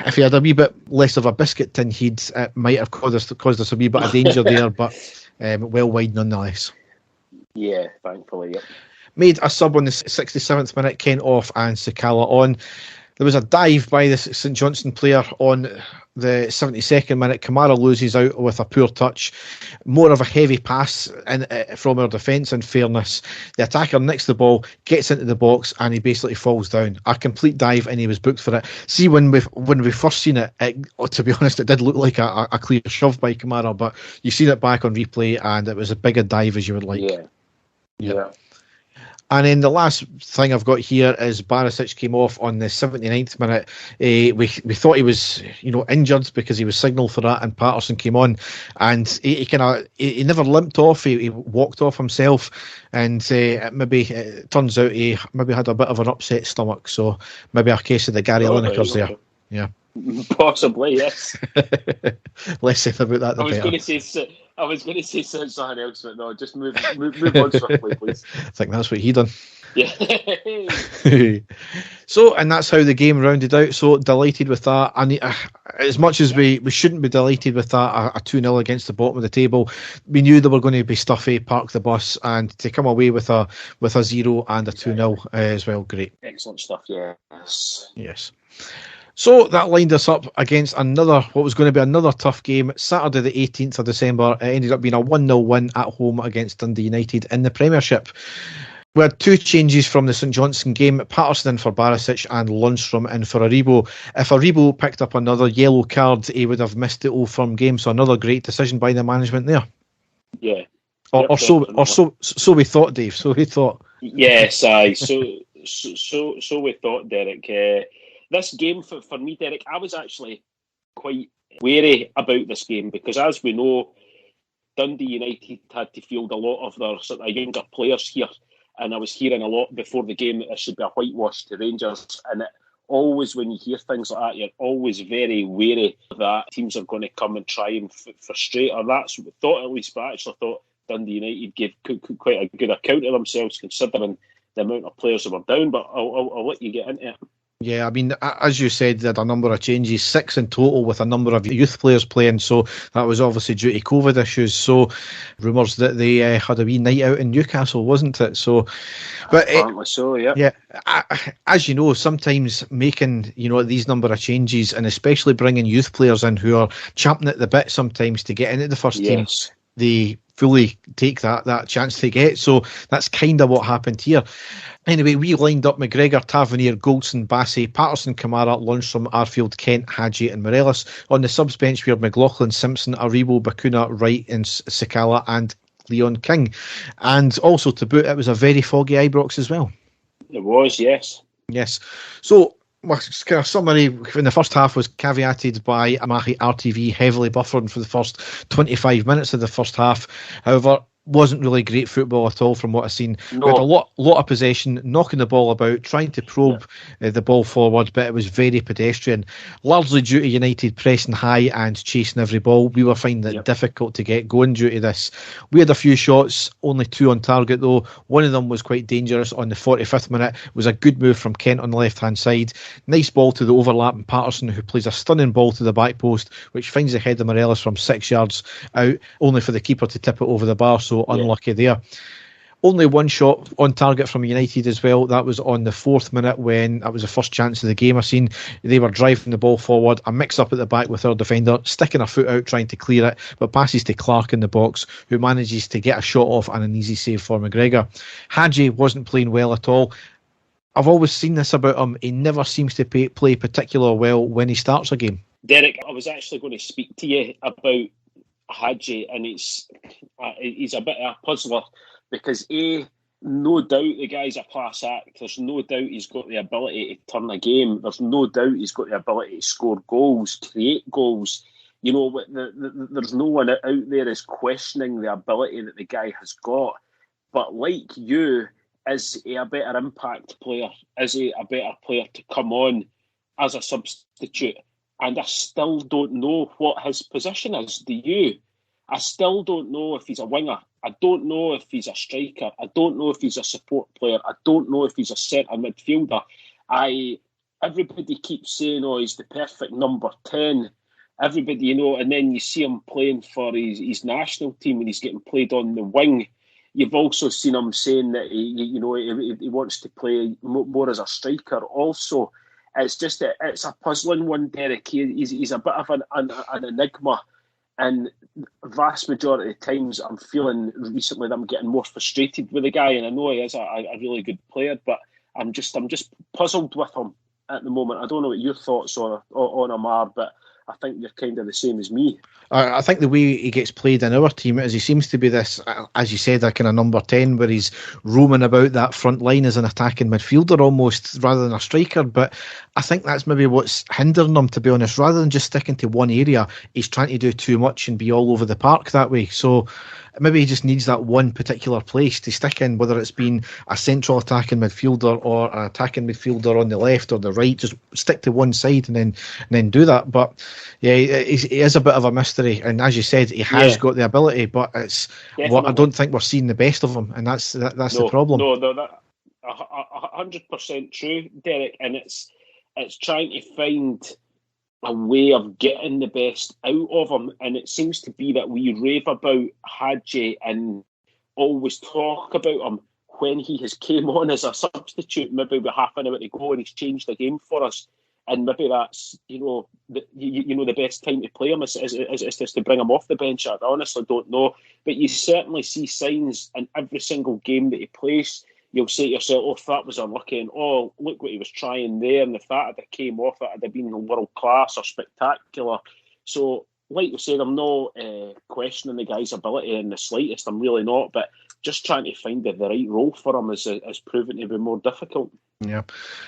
if he had a wee bit less of a biscuit tin head, it might have caused us a wee bit of danger there, but well wide nonetheless. Yeah, thankfully, yeah. Made a sub on the 67th minute, Kent off and Sakala on. There was a dive by the St Johnston player on the 72nd minute. Kamara loses out with a poor touch. More of a heavy pass from our defence, in fairness. The attacker nicks the ball, gets into the box, and he basically falls down. A complete dive, and he was booked for it. See, when we first seen it, to be honest, it did look like a clear shove by Kamara, but you seen it back on replay, and it was as big a dive as you would like. Yeah. And then the last thing I've got here is Barisic came off on the 79th minute. We thought he was, injured because he was signalled for that, and Patterson came on, and he never limped off. He walked off himself, and it turns out he maybe had a bit of an upset stomach. So maybe a case of the Gary Linekers there. Yeah. Possibly, yes. Less said about that. I was going to say something else, but no, just move on swiftly, please. I think that's what he done. Yeah. So, and that's how the game rounded out. So delighted with that. And as much as we shouldn't be delighted with that, a 2-0 against the bottom of the table, we knew they were going to be stuffy, park the bus, and to come away with a 0 and a 2-0 as well. Great. Excellent stuff, Yes. So that lined us up against what was going to be another tough game. Saturday the 18th of December, it ended up being a 1-0 win at home against Dundee United in the Premiership. We had 2 changes from the St Johnston game, Patterson in for Barisic and Lundstrom in for Aribo. If Aribo picked up another yellow card, he would have missed the Old Firm game, so another great decision by the management there. Yeah. Or so we thought, Dave, so we thought. Yes, aye. So we thought, Derek. This game, for me, Derek, I was actually quite wary about this game because, as we know, Dundee United had to field a lot of their sort of younger players here, and I was hearing a lot before the game that there should be a whitewash to Rangers, and always when you hear things like that, you're always very wary that teams are going to come and try and frustrate, or that's what I thought at least, but I actually thought Dundee United gave quite a good account of themselves considering the amount of players that were down, but I'll let you get into it. Yeah, I mean, as you said, they had a number of changes, 6 in total with a number of youth players playing, so that was obviously due to COVID issues. So rumours that they had a wee night out in Newcastle, wasn't it? So, but apparently so, yeah. Yeah, as you know, sometimes making these number of changes and especially bringing youth players in who are champing at the bit sometimes to get into the first team, they fully take that chance they get. So that's kind of what happened here. Anyway, we lined up McGregor, Tavernier, Goldson, Bassey, Patterson, Kamara, Lundstrom, Arfield, Kent, Hadji and Morelos. On the subs bench we had McLaughlin, Simpson, Aribo, Bacuna, Wright and Sakala and Lyon King. And also to boot, it was a very foggy Ibrox as well. It was, yes. Yes. So kind of summary in the first half was caveated by Amahi RTV heavily buffering for the first 25 minutes of the first half. However, wasn't really great football at all from what I've seen. No. We had a lot of possession, knocking the ball about, trying to probe the ball forward, but it was very pedestrian, largely due to United pressing high and chasing every ball. We were finding it difficult to get going due to this. We had a few shots, only 2 on target though. One of them was quite dangerous on the 45th minute. It was a good move from Kent on the left-hand side. Nice ball to the overlapping Patterson, who plays a stunning ball to the back post, which finds the head of Morelos from 6 yards out, only for the keeper to tip it over the bar, so unlucky there. Only one shot on target from United as well. That was on the 4th minute, when that was the first chance of the game I've seen. They were driving the ball forward, a mix up at the back with our defender, sticking a foot out trying to clear it, but passes to Clark in the box, who manages to get a shot off and an easy save for McGregor. Hadji wasn't playing well at all. I've always seen this about him. He never seems to play particularly well when he starts a game. Derek, I was actually going to speak to you about Hadji, and he's a bit of a puzzler, because no doubt the guy's a class act. There's no doubt he's got the ability to turn a game. There's no doubt he's got the ability to score goals, create goals. You know, there's no one out there is questioning the ability that the guy has got. But like you, is he a better impact player? Is he a better player to come on as a substitute? And I still don't know what his position is. Do you? I still don't know if he's a winger. I don't know if he's a striker. I don't know if he's a support player. I don't know if he's a centre midfielder. Everybody keeps saying, oh, he's the perfect number 10. Everybody, and then you see him playing for his national team and he's getting played on the wing. You've also seen him saying that he wants to play more as a striker also. It's just it's a puzzling one, Derek. He's a bit of an enigma. And vast majority of times I'm feeling recently that I'm getting more frustrated with the guy, and I know he is a really good player, but I'm just puzzled with him at the moment. I don't know what your thoughts on him are, but I think you're kind of the same as me. I think the way he gets played in our team is he seems to be this, as you said, a kind of number 10, where he's roaming about that front line as an attacking midfielder almost, rather than a striker. But I think that's maybe what's hindering him, to be honest. Rather than just sticking to one area, he's trying to do too much and be all over the park that way. So maybe he just needs that one particular place to stick in, whether it's been a central attacking midfielder or an attacking midfielder on the left or the right. Just stick to one side and then do that. But yeah, he is a bit of a mystery, and as you said, he has got the ability, but it's I don't think we're seeing the best of him, and that's the problem. No, that 100% true, Derek, and it's trying to find a way of getting the best out of him, and it seems to be that we rave about Hadji and always talk about him when he has came on as a substitute, maybe with half an hour to go, and he's changed the game for us. And maybe that's the best time to play him is just to bring him off the bench. I honestly don't know, but you certainly see signs in every single game that he plays. You'll say to yourself, "Oh, that was unlucky," and "Oh, look what he was trying there." And if that had came off, it would have been world class or spectacular. So, like you said, I'm not questioning the guy's ability in the slightest. I'm really not, but just trying to find the right role for him is proven to be more difficult. Yeah,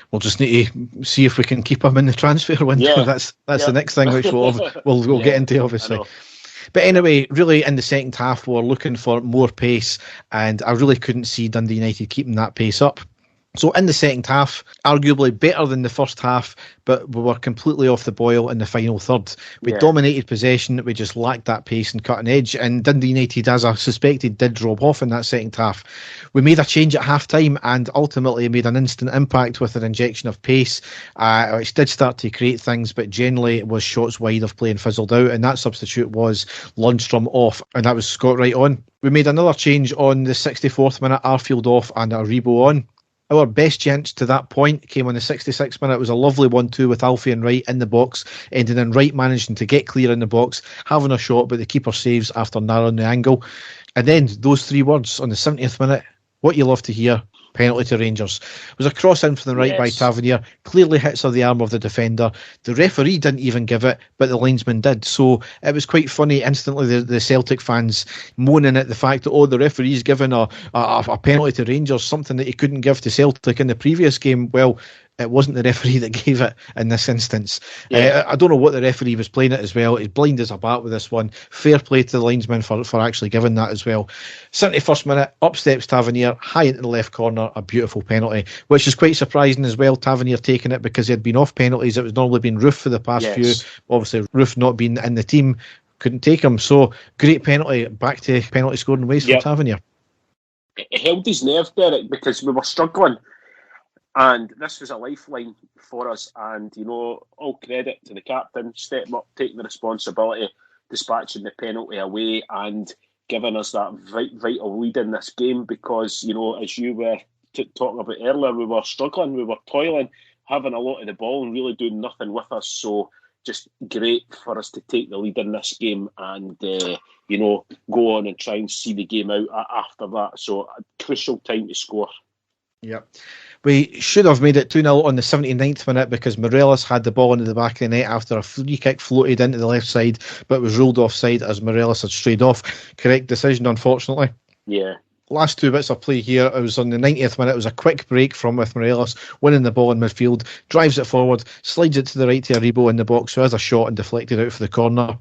we'll just need to see if we can keep him in the transfer window. Yeah. That's the next thing, which we'll get into, obviously. But anyway, really in the second half, we're looking for more pace, and I really couldn't see Dundee United keeping that pace up. So in the second half, arguably better than the first half, but we were completely off the boil in the final third. We dominated possession, we just lacked that pace and cutting edge, and Dundee United, as I suspected, did drop off in that second half. We made a change at half-time and ultimately made an instant impact with an injection of pace, which did start to create things, but generally it was shots wide of play and fizzled out, and that substitute was Lundstrom off, and that was Scott Wright on. We made another change on the 64th minute, Arfield off and Aribo on. Our best chance to that point came on the 66th minute. It was a lovely 1-2 with Alfie and Wright in the box, ending in Wright managing to get clear in the box, having a shot, but the keeper saves after narrowing the angle. And then those three words on the 70th minute, what you love to hear, penalty to Rangers. It was a cross in from the right by Tavernier, clearly hits of the arm of the defender. The referee didn't even give it, but the linesman did. So it was quite funny instantly, the Celtic fans moaning at the fact that, the referee's given a penalty to Rangers, something that he couldn't give to Celtic in the previous game. Well, It wasn't the referee that gave it in this instance. Yeah. I don't know what the referee was playing it as well. He's blind as a bat with this one. Fair play to the linesman for actually giving that as well. 71st minute, up steps Tavernier, high into the left corner, a beautiful penalty, which is quite surprising as well. Tavernier taking it because he had been off penalties. It was normally been Roof for the past few. Obviously, Roof not being in the team, couldn't take him. So, great penalty, back to penalty scoring ways for Tavernier. It held his nerve, Derek, because we were struggling. And this was a lifeline for us. And, all credit to the captain, stepping up, taking the responsibility, dispatching the penalty away and giving us that vital lead in this game because, as you were talking about earlier, we were struggling, we were toiling, having a lot of the ball and really doing nothing with us. So just great for us to take the lead in this game and, go on and try and see the game out after that. So a crucial time to score. Yeah. We should have made it 2-0 on the 79th minute because Morelos had the ball into the back of the net after a free kick floated into the left side, but was ruled offside as Morelos had strayed off. Correct decision, unfortunately. Yeah. Last two bits of play here. It was on the 90th minute. It was a quick break with Morelos, winning the ball in midfield, drives it forward, slides it to the right to Aribo in the box, who has a shot and deflected out for the corner.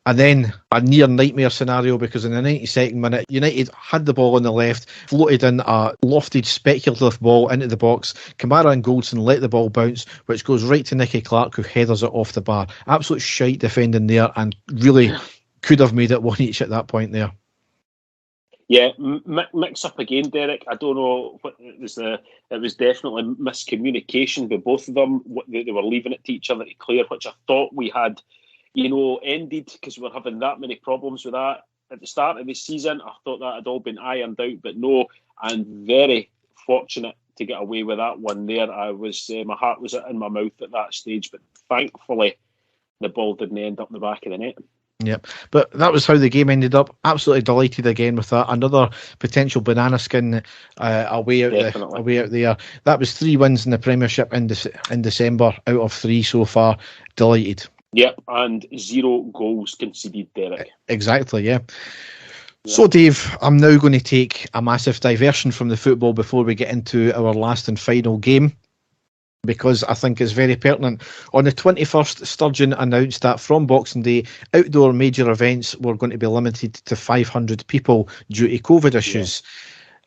And then a near nightmare scenario because in the 92nd minute, United had the ball on the left, floated in a lofted speculative ball into the box. Kamara and Goldson let the ball bounce, which goes right to Nicky Clark, who headers it off the bar. Absolute shite defending there and really could have made it one each at that point there. Yeah, mix up again, Derek. I don't know what it was. It was definitely miscommunication with both of them. They were leaving it to each other to clear, which I thought we had ended because we were having that many problems with that at the start of the season. I thought that had all been ironed out, but no, I'm very fortunate to get away with that one there. I was my heart was in my mouth at that stage, but thankfully the ball didn't end up in the back of the net. Yep, but that was how the game ended up. Absolutely delighted again with that. Another potential banana skin away out there. That was 3 wins in the Premiership in December out of 3 so far. Delighted. Yep, and 0 goals conceded, Derek. Exactly, yeah. So, Dave, I'm now going to take a massive diversion from the football before we get into our last and final game, because I think it's very pertinent. On the 21st, Sturgeon announced that from Boxing Day, outdoor major events were going to be limited to 500 people due to COVID issues.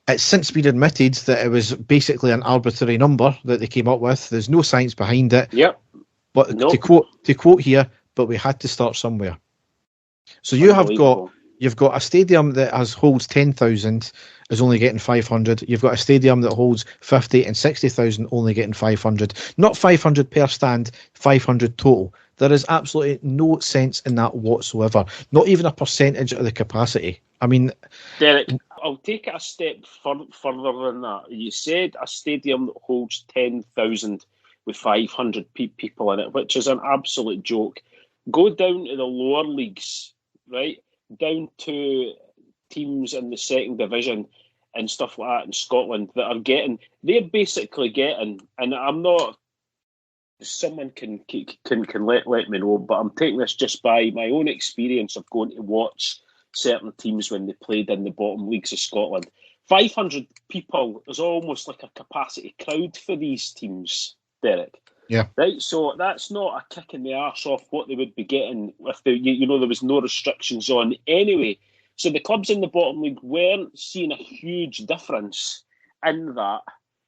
Yeah. It's since been admitted that it was basically an arbitrary number that they came up with. There's no science behind it. Yep. But to quote here, but we had to start somewhere. So you've got a stadium that holds 10,000 is only getting 500. You've got a stadium that holds 50 and 60,000 only getting 500. Not 500 per stand, 500 total. There is absolutely no sense in that whatsoever. Not even a percentage of the capacity. I mean, Derek, I'll take it a step further than that. You said a stadium that holds 10,000 with 500 people in it, which is an absolute joke. Go down to the lower leagues, right? Down to teams in the second division and stuff like that in Scotland that they're basically getting, and I'm not, someone can let me know, but I'm taking this just by my own experience of going to watch certain teams when they played in the bottom leagues of Scotland. 500 people is almost like a capacity crowd for these teams, Derek. Yeah. Right. So that's not a kick in the arse off what they would be getting if there was no restrictions on anyway. So the clubs in the bottom league weren't seeing a huge difference in that.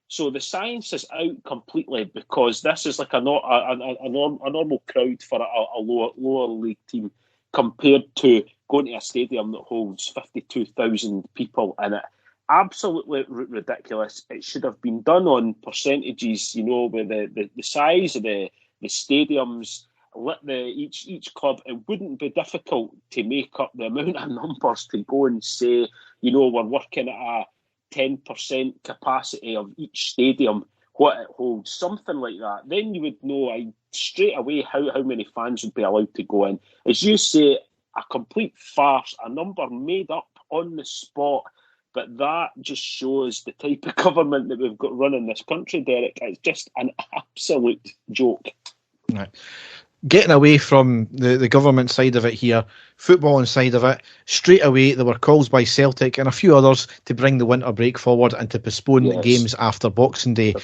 So the science is out completely because this is like a normal crowd for a lower league team compared to going to a stadium that holds 52,000 people in it. Absolutely ridiculous. It should have been done on percentages, with the size of the stadiums. Let each club. It wouldn't be difficult to make up the amount of numbers to go and say, we're working at a 10% capacity of each stadium, what it holds, something like that. Then you would know straight away how many fans would be allowed to go in. As you say, a complete farce, a number made up on the spot. But that just shows the type of government that we've got running this country, Derek. It's just an absolute joke. Right. Getting away from the government side of it here, football side of it, straight away there were calls by Celtic and a few others to bring the winter break forward and to postpone games after Boxing Day.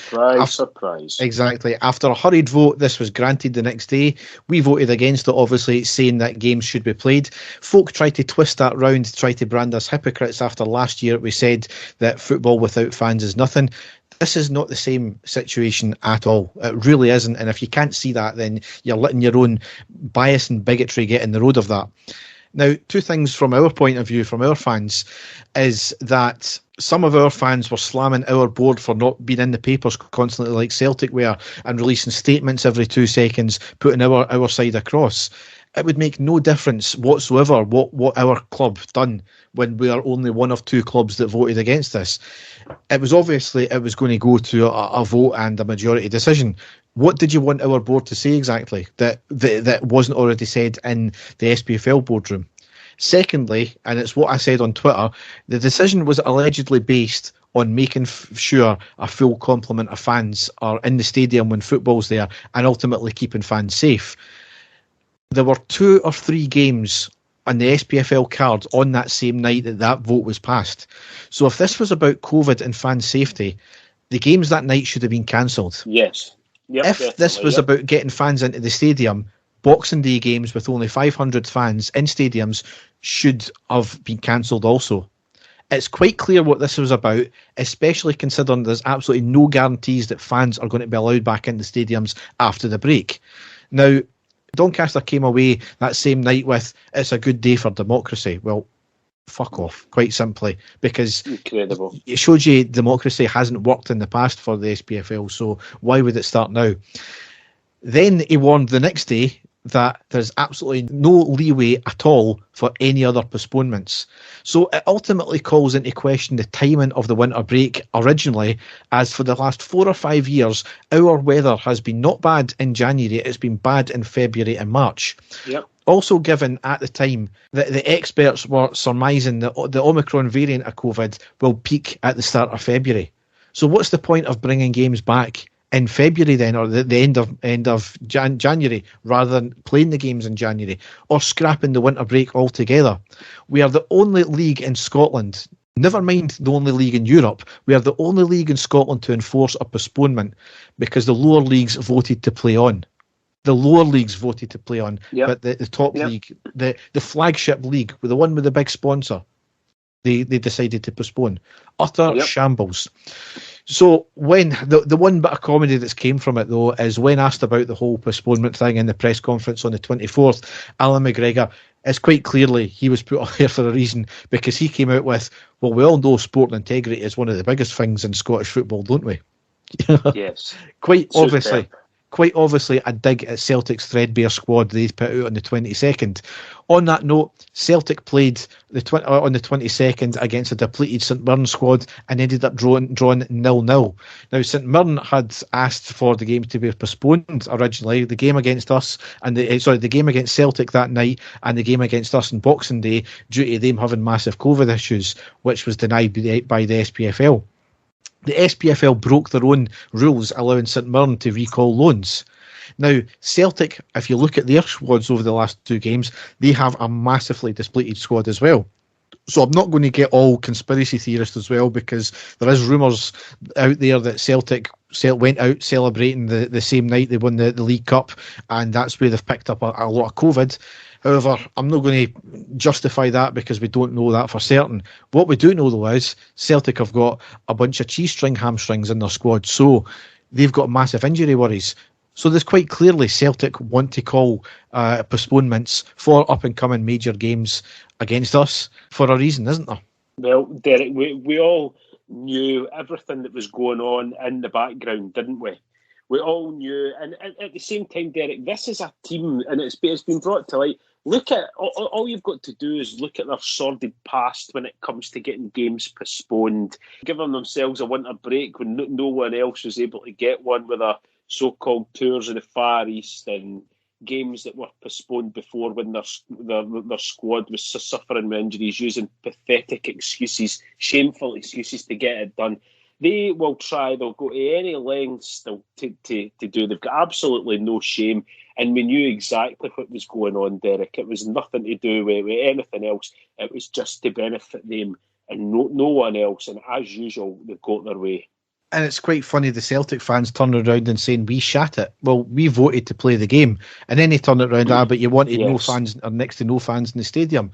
Surprise. Exactly. After a hurried vote, this was granted the next day. We voted against it, obviously, saying that games should be played. Folk tried to twist that round, try to brand us hypocrites after last year. We said that football without fans is nothing. This is not the same situation at all. It really isn't. And if you can't see that, then you're letting your own bias and bigotry get in the road of that. Now, two things from our point of view, from our fans, is that some of our fans were slamming our board for not being in the papers constantly like Celtic were and releasing statements every 2 seconds, putting our side across. It would make no difference whatsoever what our club done when we are only one of 2 clubs that voted against this. It was obviously it was going to go to a vote and a majority decision. What did you want our board to say exactly that wasn't already said in the SPFL boardroom? Secondly, and it's what I said on Twitter, the decision was allegedly based on making sure a full complement of fans are in the stadium when football's there and ultimately keeping fans safe. There were 2 or 3 games on the SPFL card on that same night that vote was passed. So if this was about COVID and fan safety, the games that night should have been cancelled. Yes. Yep, if this was about getting fans into the stadium, Boxing Day games with only 500 fans in stadiums should have been cancelled also. It's quite clear what this was about, especially considering there's absolutely no guarantees that fans are going to be allowed back into stadiums after the break. Now, Doncaster came away that same night with, it's a good day for democracy. Well, fuck off, quite simply, because incredible. It shows you democracy hasn't worked in the past for the SPFL, so why would it start now? Then he warned the next day that there's absolutely no leeway at all for any other postponements. So it ultimately calls into question the timing of the winter break originally, as for the last 4 or 5 years, our weather has been not bad in January, it's been bad in February and March. Yep. Also given at the time that the experts were surmising that the Omicron variant of COVID will peak at the start of February. So what's the point of bringing games back in February then, or the end of January, rather than playing the games in January, or scrapping the winter break altogether? We are the only league in Scotland, never mind the only league in Europe, we are the only league in Scotland to enforce a postponement because the lower leagues voted to play on. The lower leagues voted to play on, but the top league, the flagship league, with the one with the big sponsor, they decided to postpone. Utter shambles. So when the one bit of comedy that's came from it, though, is when asked about the whole postponement thing in the press conference on the 24th, Alan McGregor, is quite clearly he was put up there for a reason, because he came out with, well, we all know sport and integrity is one of the biggest things in Scottish football, don't we? Yes. Quite obviously a dig at Celtic's threadbare squad they put out on the 22nd. On that note, Celtic played on the 22nd against a depleted St Mirren squad and ended up drawing 0-0. Now, St Mirren had asked for the game to be postponed originally. The game against us and the game against Celtic that night and the game against us on Boxing Day, due to them having massive COVID issues, which was denied by the SPFL. The SPFL broke their own rules, allowing St Mirren to recall loans. Now, Celtic, if you look at their squads over the last 2 games, they have a massively depleted squad as well. So I'm not going to get all conspiracy theorist as well, because there is rumours out there that Celtic went out celebrating the same night they won the League Cup, and that's where they've picked up a lot of COVID. However, I'm not going to justify that because we don't know that for certain. What we do know, though, is Celtic have got a bunch of cheese-string hamstrings in their squad, so they've got massive injury worries. So there's quite clearly Celtic want to call postponements for up-and-coming major games against us for a reason, isn't there? Well, Derek, we all knew everything that was going on in the background, didn't we? We all knew, and at the same time, Derek, this is a team, and it's been brought to light. Look at all you've got to do is look at their sordid past when it comes to getting games postponed, giving themselves a winter break when no one else was able to get one, with their so-called tours of the Far East and games that were postponed before when their squad was suffering with injuries, using pathetic excuses, shameful excuses to get it done. They will try. They'll go to any lengths to do. They've got absolutely no shame, and we knew exactly what was going on, Derek. It was nothing to do with anything else. It was just to benefit them and no one else. And as usual, they got their way. And it's quite funny, the Celtic fans turning around and saying, we shat it. Well, we voted to play the game. And then they turn it around, but you wanted no fans, or next to no fans in the stadium.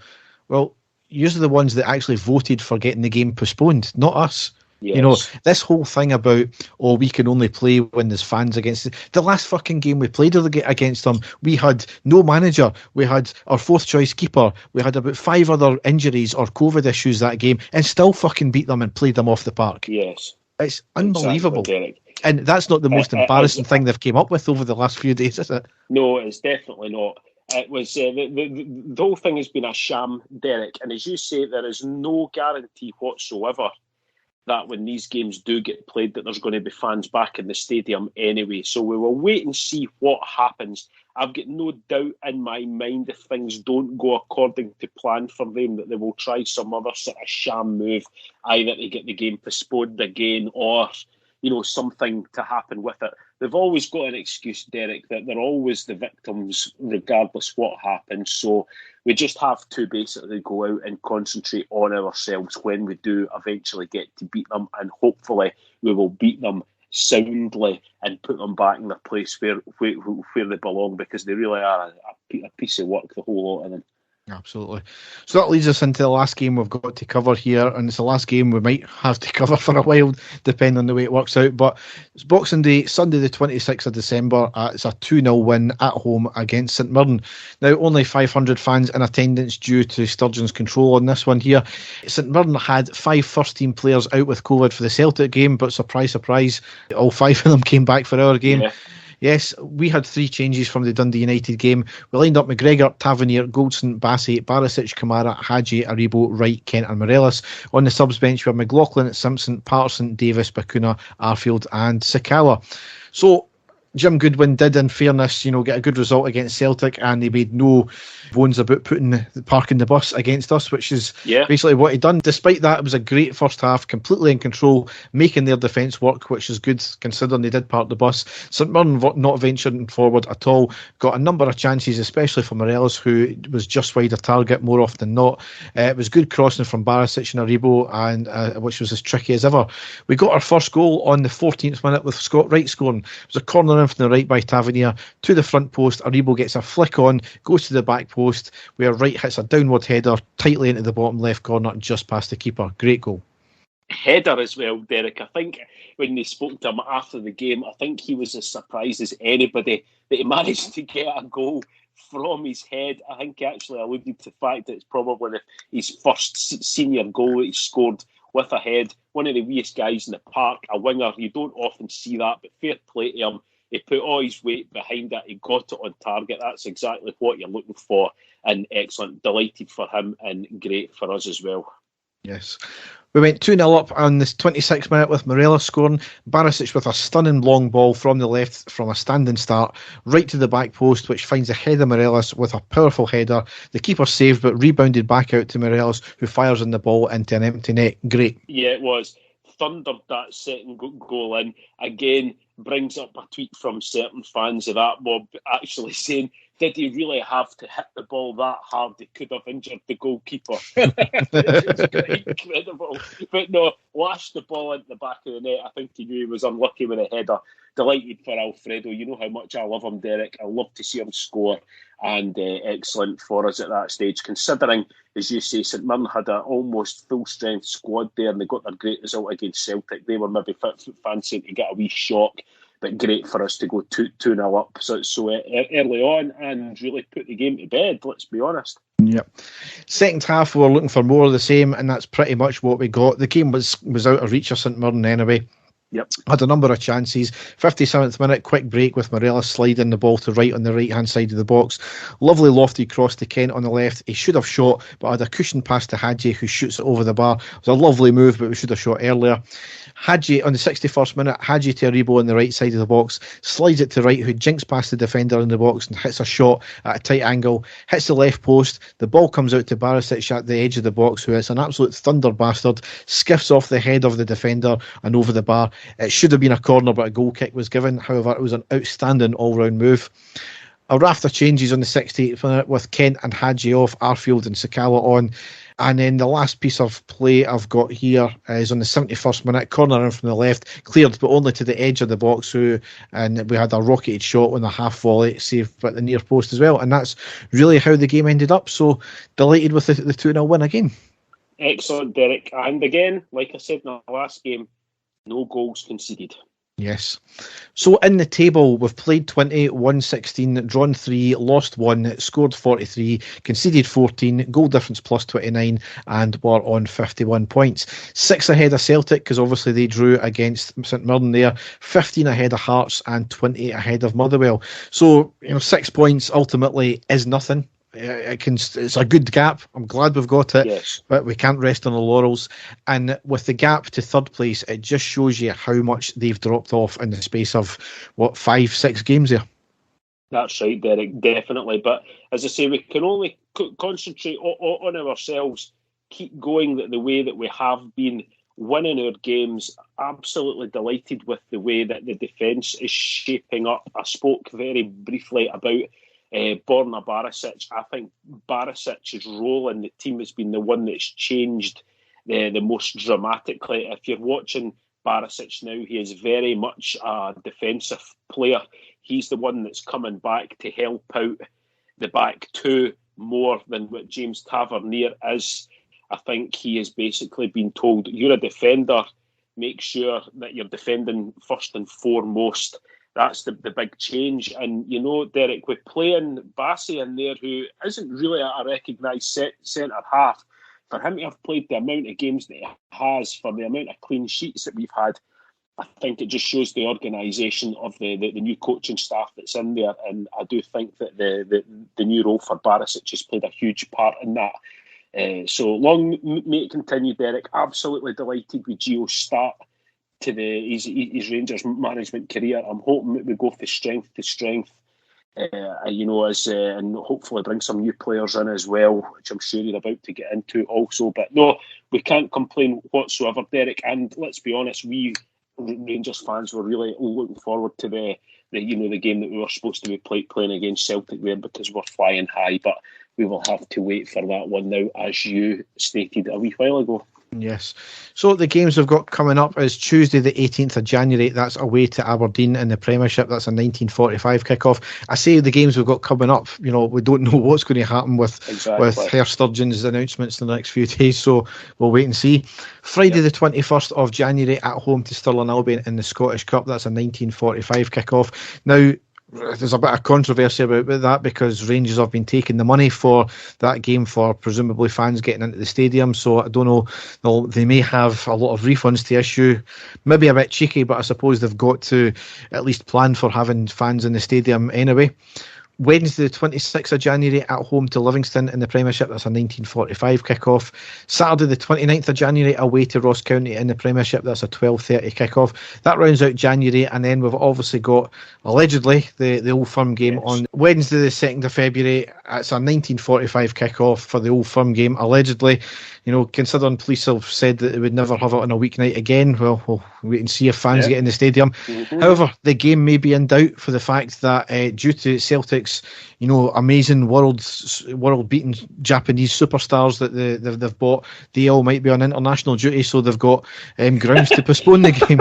Well, you're the ones that actually voted for getting the game postponed, not us. Yes. You know, this whole thing about, we can only play when there's fans against it. The last fucking game we played against them, we had no manager. We had our fourth choice keeper. We had about 5 other injuries or COVID issues that game and still fucking beat them and played them off the park. Yes. It's unbelievable. Exactly, and that's not the most embarrassing thing they've came up with over the last few days, is it? No, it's definitely not. It was the whole thing has been a sham, Derek. And as you say, there is no guarantee whatsoever that when these games do get played that there's going to be fans back in the stadium anyway. So we will wait and see what happens. I've got no doubt in my mind if things don't go according to plan for them that they will try some other sort of sham move, either to get the game postponed again or, something to happen with it. They've always got an excuse, Derek, that they're always the victims regardless what happens. So we just have to basically go out and concentrate on ourselves when we do eventually get to beat them, and hopefully we will beat them soundly and put them back in their place where they belong, because they really are a piece of work, the whole lot of them. Absolutely. So that leads us into the last game we've got to cover here, and it's the last game we might have to cover for a while, depending on the way it works out. But it's Boxing Day, Sunday the 26th of December. It's a 2-0 win at home against St Mirren. Now, only 500 fans in attendance due to Sturgeon's control on this one here. St Mirren had 5 first-team players out with COVID for the Celtic game, but surprise, surprise, all 5 of them came back for our game. Yeah. Yes, we had 3 changes from the Dundee United game. We lined up McGregor, Tavernier, Goldson, Bassey, Barisic, Kamara, Hadji, Aribo, Wright, Kent and Morelos. On the subs bench, we have McLaughlin, Simpson, Patterson, Davis, Bacuna, Arfield and Sakala. So Jim Goodwin did, in fairness, get a good result against Celtic, and they made no bones about parking the bus against us, which is basically what he'd done. Despite that, it was a great first half, completely in control, making their defence work, which is good considering they did park the bus. St Mirren not venturing forward at all, got a number of chances, especially for Morelos, who was just wide of target more often than not. It was good crossing from Barisic and Aribo, and which was as tricky as ever. We got our first goal on the 14th minute with Scott Wright scoring. It was a corner in from the right by Tavernier to the front post. Aribo gets a flick on, goes to the back post, where Wright hits a downward header tightly into the bottom left corner, just past the keeper. Great goal. Header as well, Derek. I think when they spoke to him after the game, I think he was as surprised as anybody that he managed to get a goal from his head. I think he actually alluded to the fact that it's probably his first senior goal that he scored with a head. One of the weakest guys in the park, a winger. You don't often see that, but fair play to him. He put all his weight behind it. He got it on target. That's exactly what you're looking for. And excellent. Delighted for him and great for us as well. Yes. We went 2-0 up on this 26th minute with Morelos scoring. Barisic with a stunning long ball from the left from a standing start right to the back post, which finds the head of Morelos with a powerful header. The keeper saved but rebounded back out to Morelos, who fires in the ball into an empty net. Great. Yeah, it was. Thundered that second goal in. Again, brings up a tweet from certain fans of that mob actually saying, did he really have to hit the ball that hard? He could have injured the goalkeeper. It's incredible. But no, lashed the ball into the back of the net. I think he knew he was unlucky with a header. Delighted for Alfredo. You know how much I love him, Derek. I love to see him score. And excellent for us at that stage, considering, as you say, St Mirren had an almost full-strength squad there, and they got their great result against Celtic. They were maybe fancying to get a wee shock, but great for us to go 2-0 up so early on and really put the game to bed, let's be honest. Yep. Second half, we were looking for more of the same, and that's pretty much what we got. The game was out of reach of St Mirren anyway. Yep. Had a number of chances. 57th minute, quick break with Morelos sliding the ball to right on the right-hand side of the box. Lovely lofty cross to Kent on the left. He should have shot, but had a cushion pass to Hadji, who shoots it over the bar. It was a lovely move, but we should have shot earlier. Hadji on the 61st minute, Hadji to Aribo on the right side of the box, slides it to right, who jinks past the defender in the box and hits a shot at a tight angle, hits the left post, the ball comes out to Barisic at the edge of the box, who is an absolute thunder bastard, skiffs off the head of the defender and over the bar. It should have been a corner, but a goal kick was given. However, it was an outstanding all-round move. A raft of changes on the 68th minute with Kent and Hadji off, Arfield and Sakala on. And then the last piece of play I've got here is on the 71st minute, corner in from the left, cleared but only to the edge of the box, and we had a rocketed shot on the half volley, saved at the near post as well. And that's really how the game ended up. So delighted with the 2-0 win again. Excellent, Derek. And again, like I said in the last game, no goals conceded. Yes. So in the table, we've played 20, won 16, drawn 3, lost 1, scored 43, conceded 14, goal difference plus 29, and we're on 51 points. 6 ahead of Celtic, because obviously they drew against St Mirren there, 15 ahead of Hearts, and 20 ahead of Motherwell. So, 6 points ultimately is nothing. It's a good gap. I'm glad we've got it, yes. But we can't rest on the laurels. And with the gap to third place, it just shows you how much they've dropped off in the space of 5-6 games there. That's right, Derek, definitely. But as I say, we can only concentrate on ourselves, keep going the way that we have been, winning our games. Absolutely delighted with the way that the defence is shaping up. I spoke very briefly about Borna Barisic. I think Barisic's role in the team has been the one that's changed the most dramatically. If you're watching Barisic now, he is very much a defensive player. He's the one that's coming back to help out the back two more than what James Tavernier is. I think he has basically been told, you're a defender, make sure that you're defending first and foremost. That's the big change. And, Derek, we're playing Bassey in there, who isn't really a recognised centre-half. For him to have played the amount of games that he has, for the amount of clean sheets that we've had, I think it just shows the organisation of the new coaching staff that's in there. And I do think that the new role for Barisic has played a huge part in that. So long may it continue, Derek. Absolutely delighted with Gio's start to his Rangers management career. I'm hoping that we go from strength to strength, and hopefully bring some new players in as well, which I'm sure you're about to get into also. But no, we can't complain whatsoever, Derek. And let's be honest, we Rangers fans were really looking forward to the game that we were supposed to be playing against Celtic there, because we're flying high. But we will have to wait for that one now, as you stated a wee while ago. Yes. So the games we've got coming up is Tuesday the 18th of January. That's away to Aberdeen in the Premiership. That's a 19:45 kickoff. I say the games we've got coming up, we don't know what's going to happen with Herr Sturgeon's announcements in the next few days, so we'll wait and see. Friday the 21st of January at home to Stirling Albion in the Scottish Cup. That's a 19:45 kickoff. Now, there's a bit of controversy about that, because Rangers have been taking the money for that game for presumably fans getting into the stadium. So I don't know, they may have a lot of refunds to issue. Maybe a bit cheeky, but I suppose they've got to at least plan for having fans in the stadium anyway. Wednesday, the 26th of January, at home to Livingston in the Premiership. That's a 19:45 kickoff. Saturday, the 29th of January, away to Ross County in the Premiership. That's a 12:30 kickoff. That rounds out January, and then we've obviously got, allegedly, the Old Firm game on Wednesday, the 2nd of February. It's a 19:45 kickoff for the Old Firm game, allegedly. Considering police have said that they would never have it on a weeknight again, well, we'll wait and see if fans get in the stadium. Mm-hmm. However, the game may be in doubt for the fact that due to Celtic's, amazing world-beating Japanese superstars that they've bought, they all might be on international duty, so they've got grounds to postpone the game.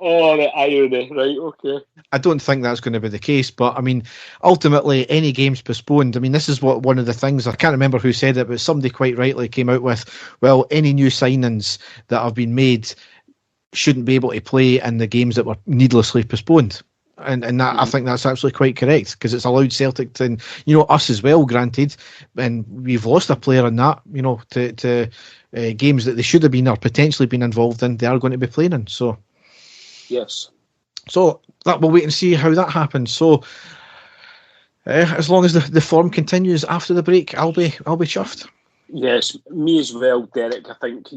Oh, the irony, right, okay. I don't think that's going to be the case, but ultimately, any game's postponed. This is one of the things, I can't remember who said it, but somebody quite rightly came out with, well, any new signings that have been made shouldn't be able to play in the games that were needlessly postponed. And that, I think that's actually quite correct, because it's allowed Celtic to, us as well, granted, and we've lost a player in that, to games that they should have been or potentially been involved in, they are going to be playing in, so... Yes. So that we'll wait and see how that happens. So as long as the form continues after the break, I'll be chuffed. Yes, me as well, Derek. I think,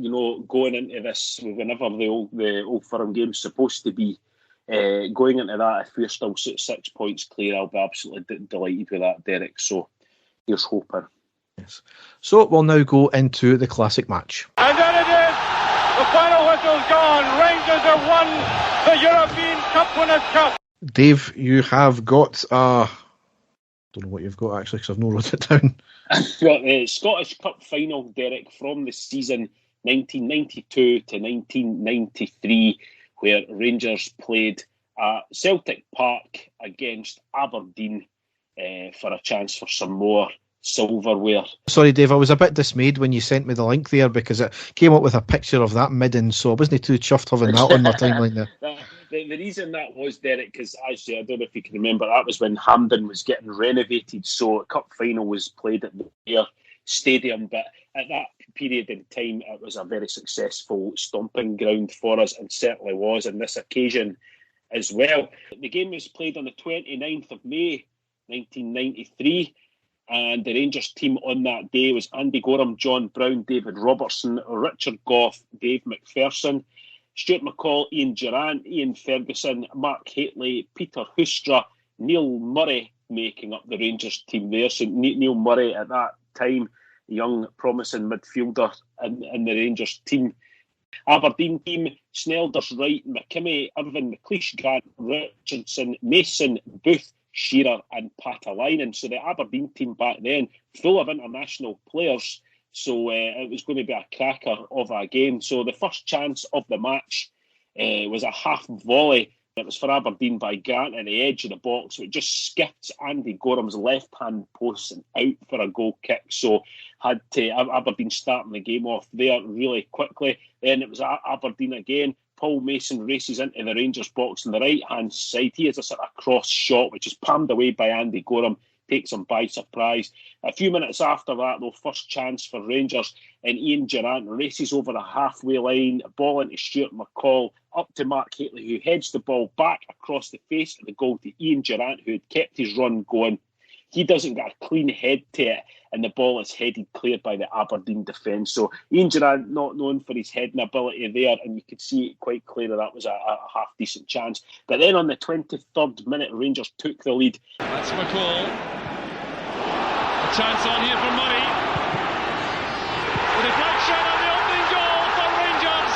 going into this, whenever the Old Firm game's supposed to be, going into that, if we're still 6 points clear, I'll be absolutely delighted with that, Derek. So here's hoping. Yes. So we'll now go into the classic match. And there it is! The final whistle's gone. Rangers have won the European Cup Winners' Cup. Dave, you have got I don't know what you've got actually because I've not wrote it down. I've got the Scottish Cup final, Derek, from the season 1992 to 1993, where Rangers played at Celtic Park against Aberdeen for a chance for some more silverware. Sorry, Dave, I was a bit dismayed when you sent me the link there because it came up with a picture of that midden, so I wasn't too chuffed having that on my timeline there. The reason that was, Derek, because actually, I don't know if you can remember, that was when Hampden was getting renovated, so a cup final was played at their stadium, but at that period in time, it was a very successful stomping ground for us, and certainly was on this occasion as well. The game was played on the 29th of May, 1993, and the Rangers team on that day was Andy Gorham, John Brown, David Robertson, Richard Gough, Dave McPherson, Stuart McCall, Ian Durrant, Ian Ferguson, Mark Haitley, Peter Hoostra, Neil Murray making up the Rangers team there. So Neil Murray at that time, young promising midfielder in the Rangers team. Aberdeen team, Snelders, Wright, McKimmie, Irvin, McLeish, Grant, Richardson, Mason, Booth, Shearer and Patalainen. So the Aberdeen team back then, full of international players. So it was going to be a cracker of a game. So the first chance of the match was a half volley. It was for Aberdeen by Grant at the edge of the box. It just skipped Andy Gorham's left-hand post and out for a goal kick. So had to Aberdeen starting the game off there really quickly. Then it was Aberdeen again. Paul Mason races into the Rangers box on the right-hand side. He has a sort of cross shot, which is palmed away by Andy Gorham. Takes him by surprise. A few minutes after that, though, first chance for Rangers, and Ian Durrant races over the halfway line, ball into Stuart McCall, up to Mark Haitley, who heads the ball back across the face of the goal to Ian Durrant, who had kept his run going. He doesn't get a clean head to it, and the ball is headed clear by the Aberdeen defence. So Ian Durrant not known for his heading ability there, and you could see it quite clearly that was a half-decent chance. But then on the 23rd minute, Rangers took the lead. That's McCall. A chance on here for Murray. The deflection and the opening goal for Rangers.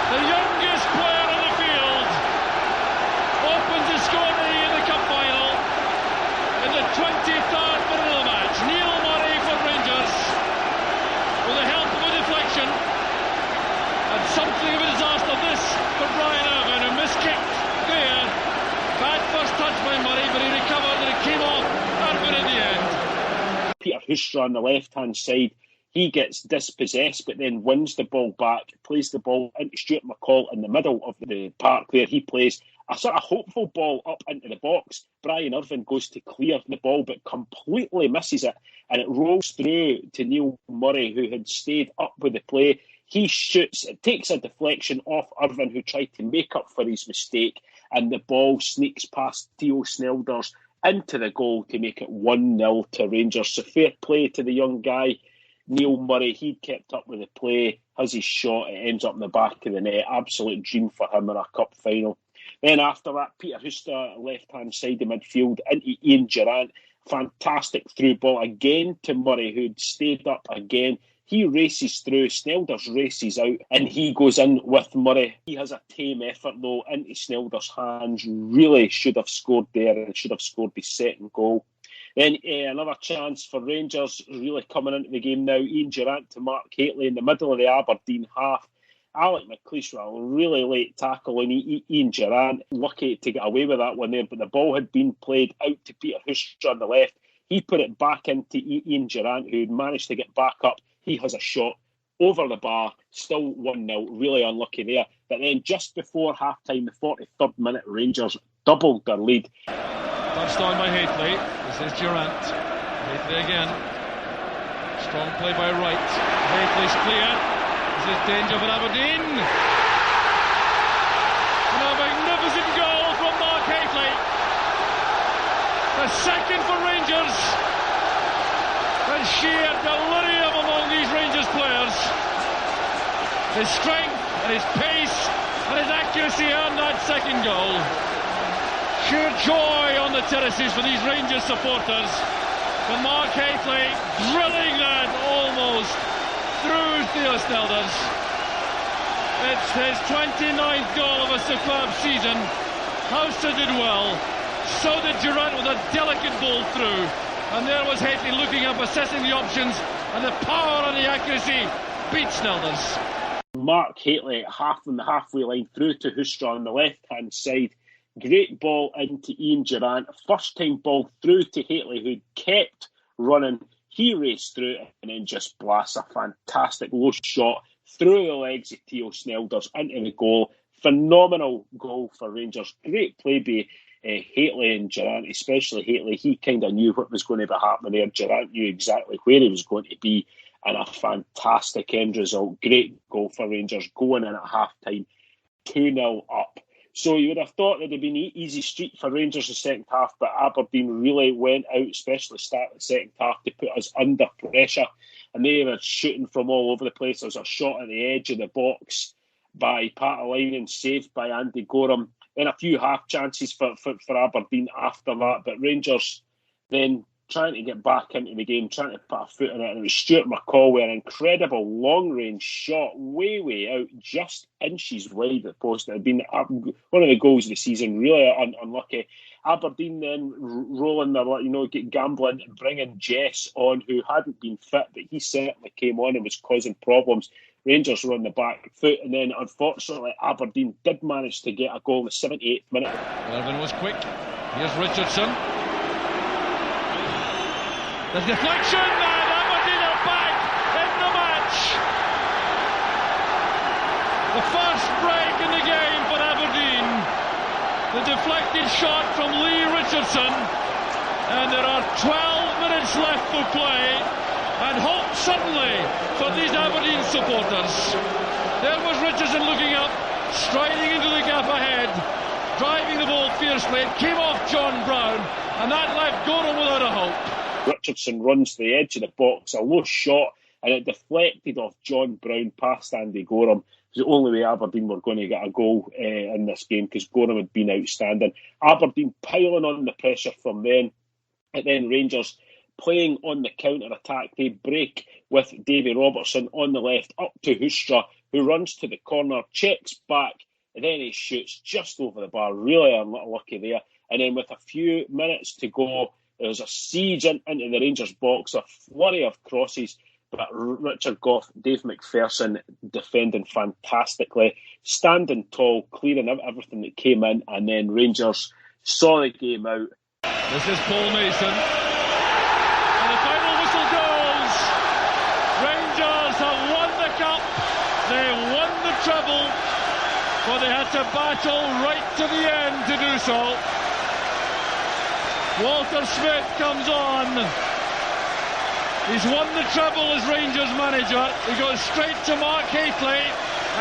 The youngest player on the field opens the scorery in the cup final in the 23rd minute of the match. Neil Murray for Rangers with the help of a deflection and something of a disaster this for Brian Irvine, who miskicked there. Bad first touch by Murray, but he recovered and it came off Irvine in the end. Peter Hoostra on the left-hand side, he gets dispossessed, but then wins the ball back, plays the ball into Stuart McCall in the middle of the park there. He plays a sort of hopeful ball up into the box. Brian Irvine goes to clear the ball, but completely misses it, and it rolls through to Neil Murray, who had stayed up with the play. He shoots, it takes a deflection off Irvine, who tried to make up for his mistake, and the ball sneaks past Theo Snelders into the goal to make it 1-0 to Rangers. So fair play to the young guy, Neil Murray. He kept up with the play, has his shot, it ends up in the back of the net. Absolute dream for him in a cup final. Then after that, Peter Hoostra, left-hand side of midfield, into Ian Durrant. Fantastic through ball again to Murray, who'd stayed up again. He races through, Snelders races out, and he goes in with Murray. He has a tame effort, though, into Snelders' hands. Really should have scored there and should have scored the second goal. Then another chance for Rangers, really coming into the game now. Ian Durrant to Mark Haitley in the middle of the Aberdeen half. Alec McLeish with a really late tackle on Ian Durrant. Lucky to get away with that one there, but the ball had been played out to Peter Hoostra on the left. He put it back into Ian Durrant, who managed to get back up. He has a shot over the bar, still 1-0, really unlucky there. But then just before half-time, the 43rd minute, Rangers doubled their lead. Touched on by Haitley. This is Durrant. Haitley again. Strong play by Wright. Haitley's clear. This is danger for Aberdeen. And a magnificent goal from Mark Haitley. The second for Rangers. And sheer delirium among these Rangers players. His strength and his pace and his accuracy earned that second goal. Sheer joy on the terraces for these Rangers supporters. And Mark Hateley drilling that almost through Theo Snelders. It's his 29th goal of a superb season. Houser did well. So did Durant with a delicate ball through. And there was Hateley looking up, assessing the options, and the power and the accuracy beat Snelders. Mark Hateley half on the halfway line through to Hustra on the left-hand side. Great ball into Ian Durant. First time ball through to Hateley, who kept running. He raced through it and then just blasts a fantastic low shot through the legs of Theo Snelders into the goal. Phenomenal goal for Rangers. Great play by Hateley and Durant, especially Hateley. He kind of knew what was going to be happening there. Durant knew exactly where he was going to be, and a fantastic end result. Great goal for Rangers, going in at half-time, 2-0 up. So you would have thought that it'd been an easy street for Rangers in the second half, but Aberdeen really went out, especially start the second half, to put us under pressure. And they were shooting from all over the place. There was a shot at the edge of the box by Pat Lyon, saved by Andy Gorham. Then a few half chances for Aberdeen after that. But Rangers then trying to get back into the game, trying to put a foot in it. And it was Stuart McCall with an incredible long-range shot, way out, just inches wide of the post. It had been one of the goals of the season, really unlucky. Aberdeen then rolling their, gambling and bringing Jess on, who hadn't been fit, but he certainly came on and was causing problems. Rangers were on the back foot, and then unfortunately Aberdeen did manage to get a goal in the 78th minute. Irvin was quick. Here's Richardson. The deflection, and Aberdeen are back in the match. The first break in the game for Aberdeen. The deflected shot from Lee Richardson, and there are 12 minutes left for play. And hope suddenly for these Aberdeen supporters. There was Richardson looking up, striding into the gap ahead, driving the ball fiercely. It came off John Brown, and that left Gorham without a hope. Richardson runs to the edge of the box, a low shot, and it deflected off John Brown past Andy Gorham. It was the only way Aberdeen were going to get a goal in this game, because Gorham had been outstanding. Aberdeen piling on the pressure from then, and then Rangers playing on the counter-attack. They break with Davy Robertson on the left up to Hustra, who runs to the corner, checks back, and then he shoots just over the bar. Really unlucky there. And then with a few minutes to go, there was a siege into the Rangers box, a flurry of crosses, but Richard Gough, Dave McPherson defending fantastically, standing tall, clearing everything that came in, and then Rangers saw the game out. This is Paul Mason. The final whistle goes. Rangers have won the cup. They won the treble, but they had to battle right to the end to do so. Walter Smith comes on. He's won the treble as Rangers manager. He goes straight to Mark Hateley,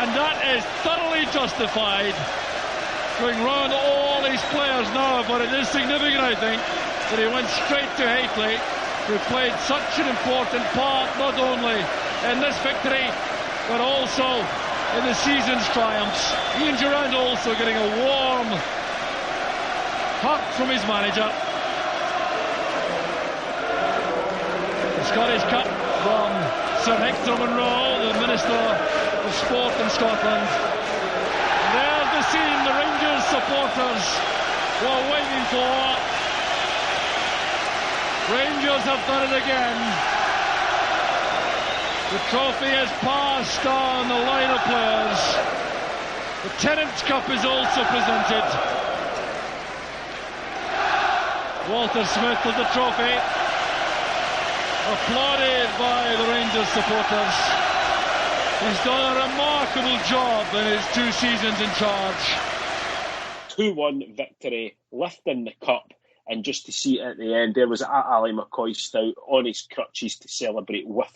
and that is thoroughly justified. Going round all these players now, but it is significant, I think, that he went straight to Hateley, who played such an important part, not only in this victory, but also in the season's triumphs. Ian Durant also getting a warm hug from his manager. The Scottish Cup from Sir Hector Munro, the Minister of Sport in Scotland. There's the scene the Rangers supporters were waiting for. Rangers have done it again. The trophy has passed down the line of players. The Tennent's Cup is also presented. Walter Smith with the trophy, applauded by the Rangers supporters. He's done a remarkable job in his 2 seasons in charge. 2-1 victory, lifting the cup. And just to see it at the end, there was Ali McCoy Stout on his crutches to celebrate with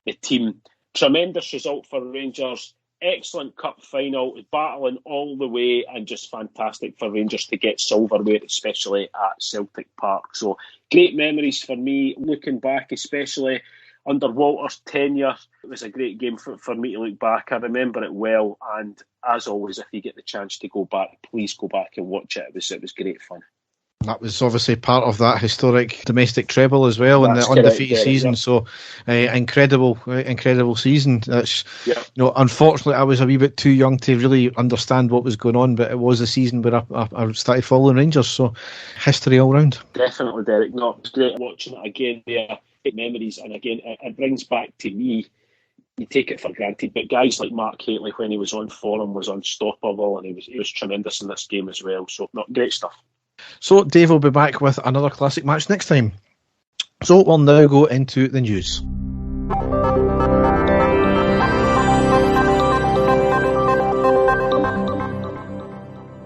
the team. Tremendous result for Rangers. excellent cup final, battling all the way, and just fantastic for Rangers to get silverware, especially at Celtic Park. So great memories for me, looking back, especially under Walter's tenure. It was a great game for me to look back. I remember it well, and as always, if you get the chance to go back, please go back and watch it. It was great fun. That was obviously part of that historic domestic treble as well in the undefeated season. So, incredible season. That's unfortunately, I was a wee bit too young to really understand what was going on, but it was a season where I started following Rangers. So, history all round. Definitely, Derek. No, it was great watching it again. There, memories, and again, it brings back to me. You take it for granted, but guys like Mark Hateley, when he was on form, was unstoppable, and he was tremendous in this game as well. So, great stuff. So Dave will be back with another classic match next time. So we'll now go into the news.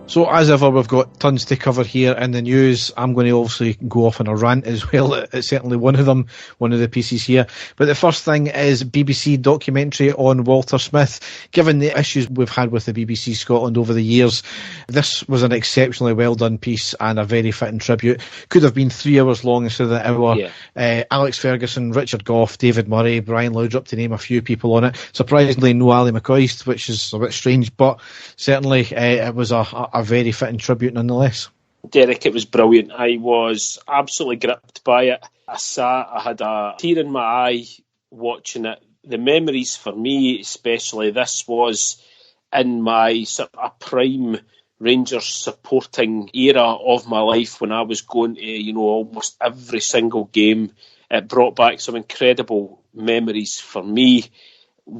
So as ever, we've got tons to cover here in the news. I'm going to obviously go off on a rant as well. It's certainly one of them, one of the pieces here. But the first thing is BBC documentary on Walter Smith. Given the issues we've had with the BBC Scotland over the years, this was an exceptionally well done piece and a very fitting tribute. Could have been 3 hours long instead of the hour. Yeah. Alex Ferguson, Richard Gough, David Murray, Brian Laudrup, to name a few people on it. Surprisingly, no Ali McCoist, which is a bit strange, but certainly it was a very fitting tribute nonetheless. Derek, it was brilliant. I was absolutely gripped by it. I had a tear in my eye watching it. The memories for me, especially, this was in my sort of prime Rangers supporting era of my life when I was going to, almost every single game. It brought back some incredible memories for me,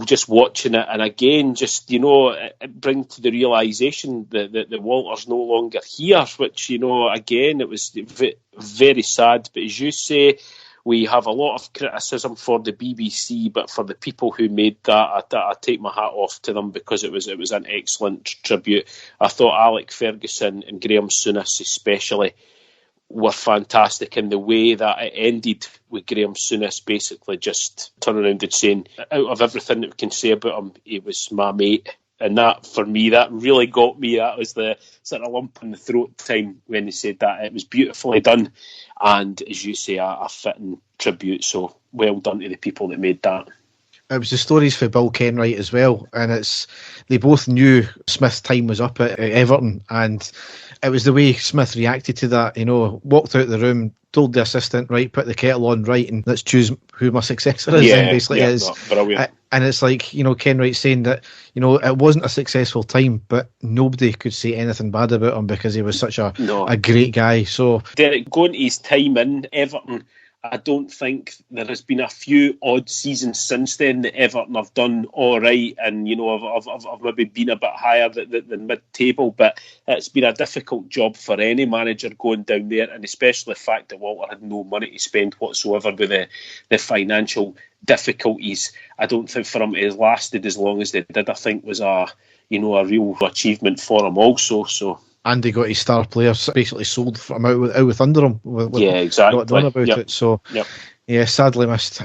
just watching it, and again, just it brings to the realisation that Walter's no longer here, which again, it was very sad. But as you say, we have a lot of criticism for the BBC, but for the people who made that, I take my hat off to them, because it was an excellent tribute. I thought Alec Ferguson and Graham Souness especially were fantastic in the way that it ended with Graham Souness basically just turning around and saying, out of everything that we can say about him, he was my mate. And that, for me, that really got me. That was the sort of lump in the throat time when they said that. It was beautifully done. And as you say, a fitting tribute. So well done to the people that made that. It was the stories for Bill Kenwright as well, and they both knew Smith's time was up at Everton, and it was the way Smith reacted to that. Walked out the room, told the assistant, right, put the kettle on, right, and let's choose who my successor is. And basically is. Brilliant. And it's like, Kenwright saying that, it wasn't a successful time, but nobody could say anything bad about him because he was such a great guy. So Derek, going to his time in Everton, I don't think there has been a few odd seasons since then that Everton have done all right, and have maybe been a bit higher than mid-table, but it's been a difficult job for any manager going down there, and especially the fact that Walter had no money to spend whatsoever with the financial difficulties. I don't think for him it has lasted as long as they did. I think was a real achievement for him also. So. And he got his star players basically sold from out with under him. Exactly. Not done about it. So, sadly missed.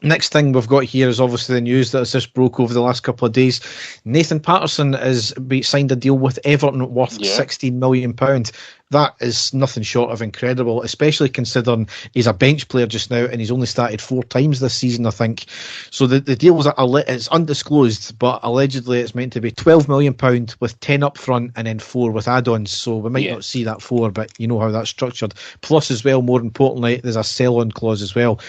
Next thing we've got here is obviously the news that has just broke over the last couple of days. Nathan Patterson has signed a deal with Everton worth £16 million. That is nothing short of incredible, especially considering he's a bench player just now and he's only started 4 times this season, I think. So the deal it's undisclosed, but allegedly it's meant to be £12 million with 10 up front and then 4 with add-ons. So we might not see that 4, but you know how that's structured. Plus, as well, more importantly, there's a sell-on clause as well.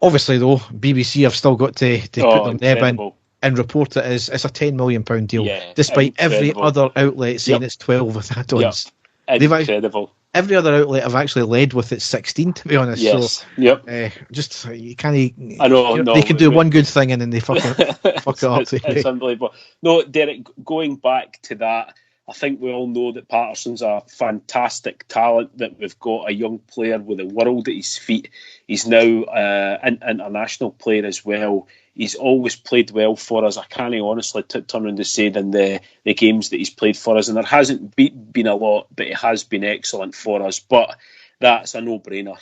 Obviously, though, BBC have still got to put their neb in and report it as it's a £10 million deal, despite every other outlet saying it's 12 with add-ons. Incredible. Every other outlet have actually led with its 16, to be honest. Yes. So, just you can't. I know. They can do one good thing and then they fuck it up. It's unbelievable. No, Derek. Going back to that, I think we all know that Patterson's a fantastic talent. That we've got a young player with the world at his feet. He's now an international player as well. He's always played well for us. I can't honestly turn around to say than the games that he's played for us, and there hasn't been a lot, but he has been excellent for us. But that's a no-brainer.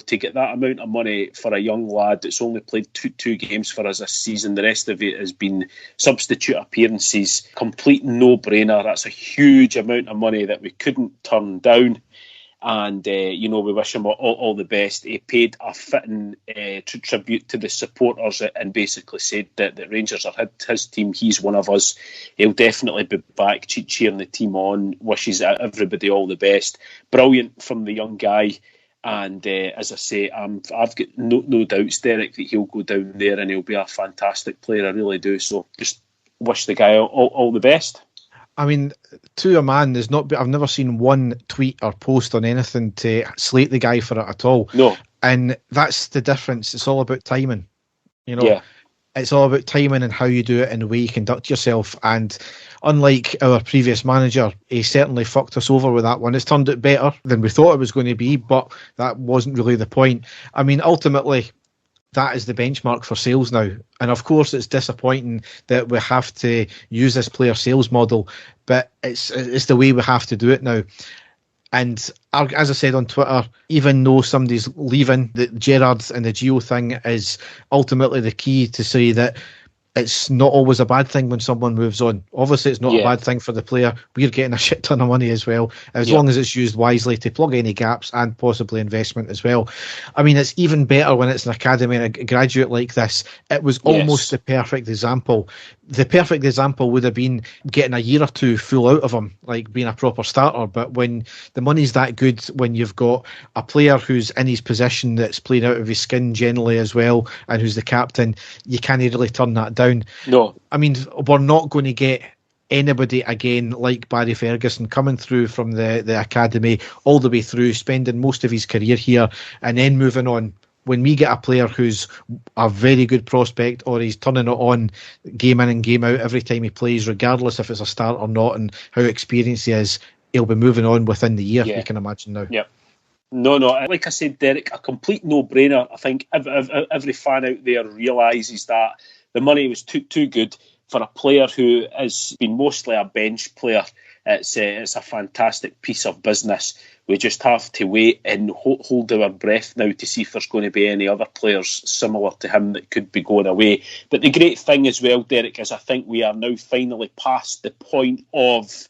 To get that amount of money for a young lad that's only played two games for us this season, the rest of it has been substitute appearances, complete no-brainer. That's a huge amount of money that we couldn't turn down. And, we wish him all the best. He paid a fitting tribute to the supporters and basically said that Rangers are his team. He's one of us. He'll definitely be back cheering the team on. Wishes everybody all the best. Brilliant from the young guy. And as I say, I've got no doubts, Derek, that he'll go down there and he'll be a fantastic player. I really do. So just wish the guy all the best. I mean, to a man, I've never seen one tweet or post on anything to slate the guy for it at all. No. And that's the difference. It's all about timing. Yeah. It's all about timing and how you do it and the way you conduct yourself. And unlike our previous manager, he certainly fucked us over with that one. It's turned out better than we thought it was going to be, but that wasn't really the point. I mean, ultimately, that is the benchmark for sales now. And of course, it's disappointing that we have to use this player sales model, but it's the way we have to do it now. And as I said on Twitter, even though somebody's leaving, the Gerrard and the Gio thing is ultimately the key to say that it's not always a bad thing when someone moves on. Obviously, it's not a bad thing for the player. We're getting a shit ton of money as well, as long as it's used wisely to plug any gaps and possibly investment as well. I mean, it's even better when it's an academy and a graduate like this. It was almost the perfect example. The perfect example would have been getting a year or two full out of him, like being a proper starter. But when the money's that good, when you've got a player who's in his position that's playing out of his skin generally as well, and who's the captain, you can't really turn that down. No. I mean, we're not going to get anybody again like Barry Ferguson coming through from the academy all the way through, spending most of his career here and then moving on. When we get a player who's a very good prospect, or he's turning it on game in and game out every time he plays, regardless if it's a start or not and how experienced he is, he'll be moving on within the year, you can imagine now. Yep. No, like I said, Derek, a complete no-brainer. I think every fan out there realises that the money was too good for a player who has been mostly a bench player. It's a fantastic piece of business. We just have to wait and hold our breath now to see if there's going to be any other players similar to him that could be going away. But the great thing as well, Derek, is I think we are now finally past the point of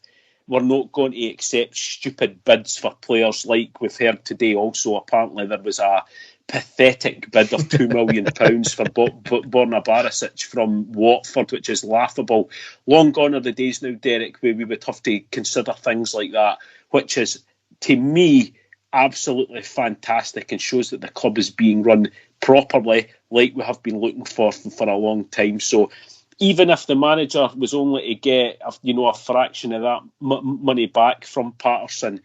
we're not going to accept stupid bids for players like we've heard today. Also, apparently there was a pathetic bid of £2 million for Borna Barisic from Watford, which is laughable. Long gone are the days now, Derek, where we would have to consider things like that, which is, to me, absolutely fantastic and shows that the club is being run properly, like we have been looking for a long time. So even if the manager was only to get a fraction of that money back from Patterson,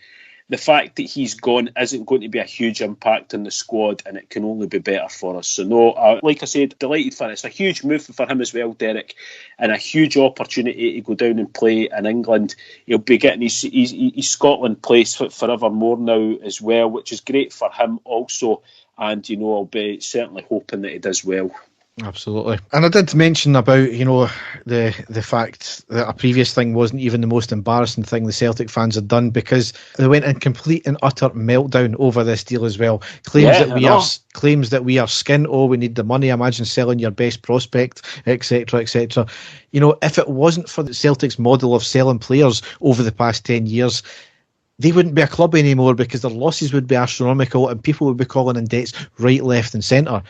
the fact that he's gone isn't going to be a huge impact on the squad, and it can only be better for us. So no, like I said, delighted for it. It's a huge move for him as well, Derek, and a huge opportunity to go down and play in England. He'll be getting his Scotland place forevermore now as well, which is great for him also. And, I'll be certainly hoping that he does well. Absolutely. And I did mention about, the fact that a previous thing wasn't even the most embarrassing thing the Celtic fans had done, because they went in complete and utter meltdown over this deal as well. Claims that we are skint, we need the money, imagine selling your best prospect, etc., etc. If it wasn't for the Celtic's model of selling players over the past 10 years, they wouldn't be a club anymore, because their losses would be astronomical and people would be calling in debts right, left and centre.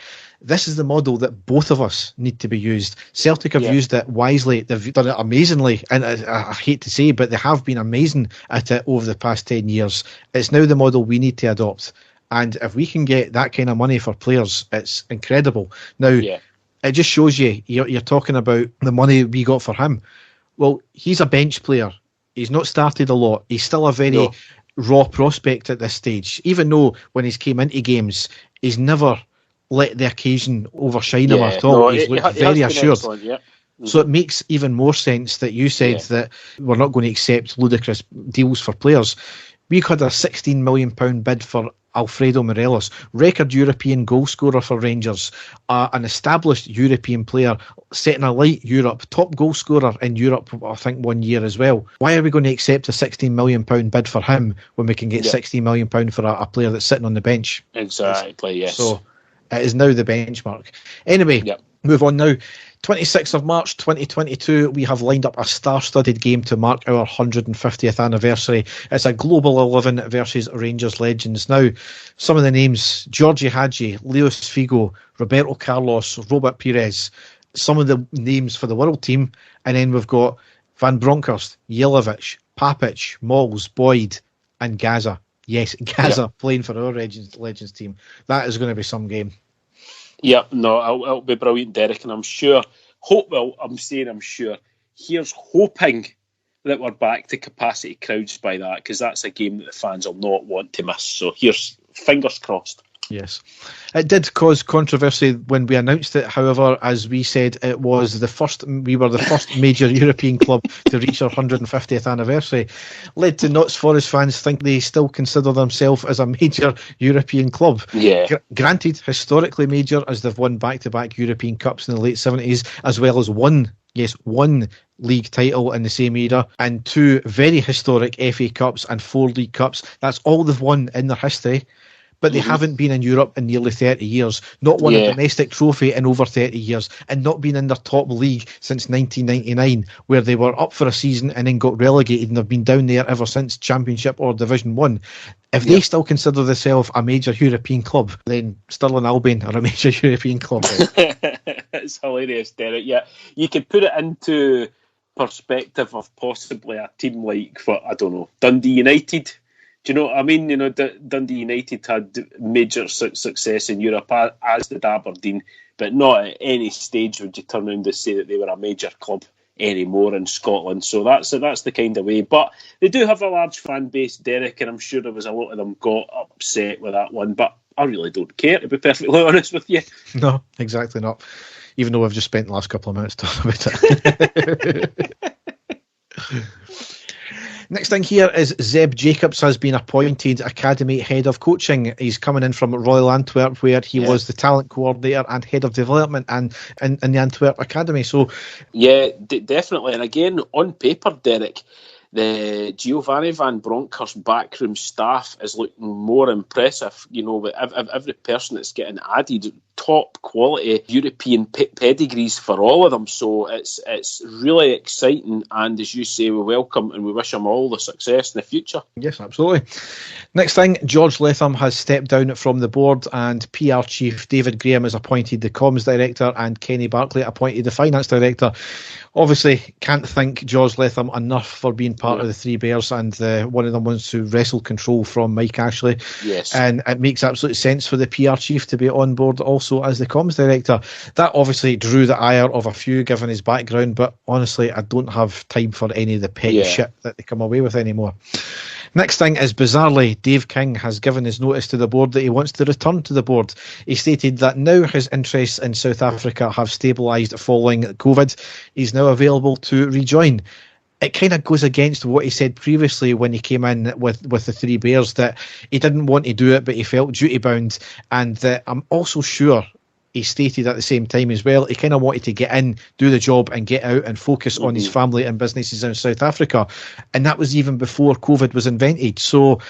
This is the model that both of us need to be used. Celtic have used it wisely. They've done it amazingly, and I hate to say, but they have been amazing at it over the past 10 years. It's now the model we need to adopt. And if we can get that kind of money for players, it's incredible. Now, it just shows you're talking about the money we got for him. Well, he's a bench player. He's not started a lot. He's still a very raw prospect at this stage. Even though when he's came into games, he's never let the occasion overshine him at all. He's looked very assured. So it makes even more sense that you said that we're not going to accept ludicrous deals for players. We had a £16 million bid for Alfredo Morelos, record European goal scorer for Rangers, an established European player, setting alight Europe, top goal scorer in Europe, I think 1 year as well. Why are we going to accept a £16 million bid for him when we can get £16 million for a player that's sitting on the bench? Exactly, yes. So it is now the benchmark. Anyway, move on now. 26th of March 2022, we have lined up a star-studded game to mark our 150th anniversary. It's a Global 11 versus Rangers legends. Now, some of the names: Georgie Hagi, Luis Figo, Roberto Carlos, Robert Pires, some of the names for the world team. And then we've got Van Bronckhorst, Jelavic, Papic, Mols, Boyd and Gaza. Yes, Gaza playing for our legends team. That is going to be some game. Yeah, no, it'll be brilliant, Derek, and I'm sure. I'm sure. Here's hoping that we're back to capacity crowds by that, because that's a game that the fans will not want to miss. So here's fingers crossed. Yes. It did cause controversy when we announced it. However, as we said, we were the first major European club to reach our 150th anniversary. Led to Notts Forest fans think they still consider themselves as a major European club. Yeah. Granted, historically major, as they've won back-to-back European Cups in the late 70s, as well as one league title in the same era, and 2 very historic FA Cups and 4 League Cups. That's all they've won in their history. But they haven't been in Europe in nearly 30 years, not won a domestic trophy in over 30 years, and not been in their top league since 1999, where they were up for a season and then got relegated, and they've been down there ever since Championship or Division 1. If they still consider themselves a major European club, then Stirling Albion are a major European club. It's hilarious, Derek. Yeah, you could put it into perspective of possibly a team like, I don't know, Dundee United. Do you know what I mean? You know, Dundee United had major success in Europe, as did Aberdeen, but not at any stage would you turn around and say that they were a major club anymore in Scotland. So that's the kind of way. But they do have a large fan base, Derek, and I'm sure there was a lot of them got upset with that one. But I really don't care, to be perfectly honest with you. No, exactly not. Even though we've just spent the last couple of minutes talking about it. Next thing here is Zeb Jacobs has been appointed Academy Head of Coaching. He's coming in from Royal Antwerp, where he was the talent coordinator and Head of Development and in the Antwerp Academy. So, yeah, definitely. And again, on paper, Derek, the Giovanni Van Bronckhorst backroom staff is looking more impressive. You know, with every person that's getting added, top quality European pedigrees for all of them. So it's really exciting. And as you say, we welcome and we wish them all the success in the future. Yes, absolutely. Next thing, George Latham has stepped down from the board, and PR chief David Graham is appointed the comms director, and Kenny Barclay appointed the finance director. Obviously, can't thank George Latham enough for being part of the Three Bears, and one of them wants to wrestle control from Mike Ashley. Yes. And it makes absolute sense for the PR chief to be on board also as the comms director. That obviously drew the ire of a few given his background, but honestly, I don't have time for any of the petty shit that they come away with anymore. Next thing is, bizarrely, Dave King has given his notice to the board that he wants to return to the board. He stated that now his interests in South Africa have stabilised following COVID. He's now available to rejoin. It kind of goes against what he said previously when he came in with the Three Bears, that he didn't want to do it, but he felt duty-bound. And that I'm also sure he stated at the same time as well, he kind of wanted to get in, do the job and get out and focus on his family and businesses in South Africa. And that was even before COVID was invented. So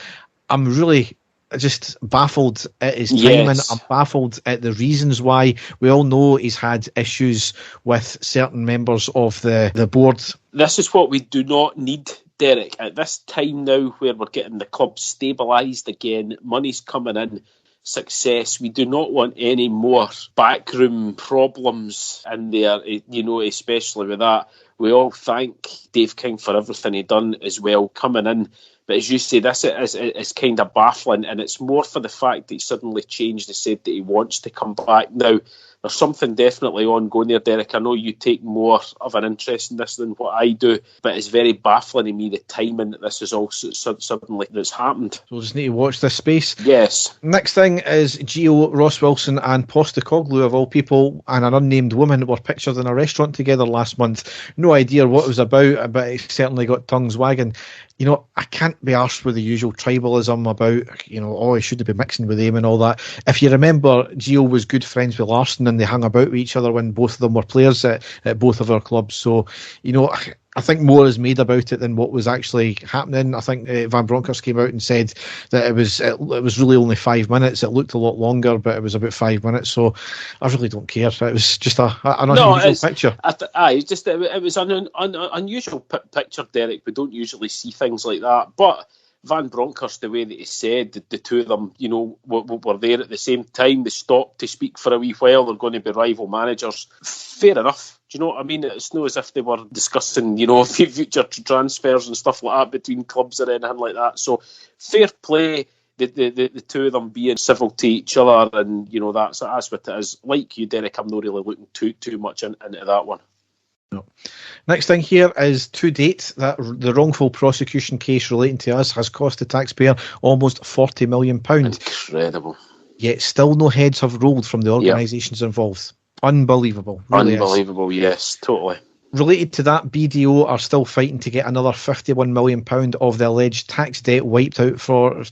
I'm really just baffled at his timing. I'm baffled at the reasons why. We all know he's had issues with certain members of the board. This is what we do not need, Derek. At this time now, where we're getting the club stabilised again, money's coming in, success, we do not want any more backroom problems in there, you know, especially with that. We all thank Dave King for everything he done as well coming in. But as you say, this is kind of baffling, and it's more for the fact that he suddenly changed and said that he wants to come back. Now, there's something definitely ongoing there, Derek. I know you take more of an interest in this than what I do, but it's very baffling to me the timing that this is all suddenly that's happened. So we'll just need to watch this space. Yes. Next thing is Gio, Ross Wilson and Postecoglou, of all people, and an unnamed woman were pictured in a restaurant together last month. No idea what it was about, but it certainly got tongues wagging. I can't be arsed with the usual tribalism about, he should have been mixing with him and all that. If you remember, Gio was good friends with Larsson and they hung about with each other when both of them were players at both of our clubs. So, I think more is made about it than what was actually happening. I think Van Bronckhorst came out and said that it was really only 5 minutes. It looked a lot longer, but it was about 5 minutes. So I really don't care. It was just an unusual picture. It was an unusual picture, Derek. We don't usually see things like that. But Van Bronckhorst, the way that he said the two of them, were there at the same time. They stopped to speak for a wee while. They're going to be rival managers. Fair enough. Do you know what I mean? It's not as if they were discussing, future transfers and stuff like that between clubs or anything like that. So fair play. The two of them being civil to each other, and that's what it is. Like you, Derek, I'm not really looking too much into that one. No. Next thing here is, to date, that the wrongful prosecution case relating to us has cost the taxpayer almost £40 million. Incredible. Yet still no heads have rolled from the organisations involved. Unbelievable. Really Unbelievable, yes, totally. Related to that, BDO are still fighting to get another £51 million of the alleged tax debt wiped out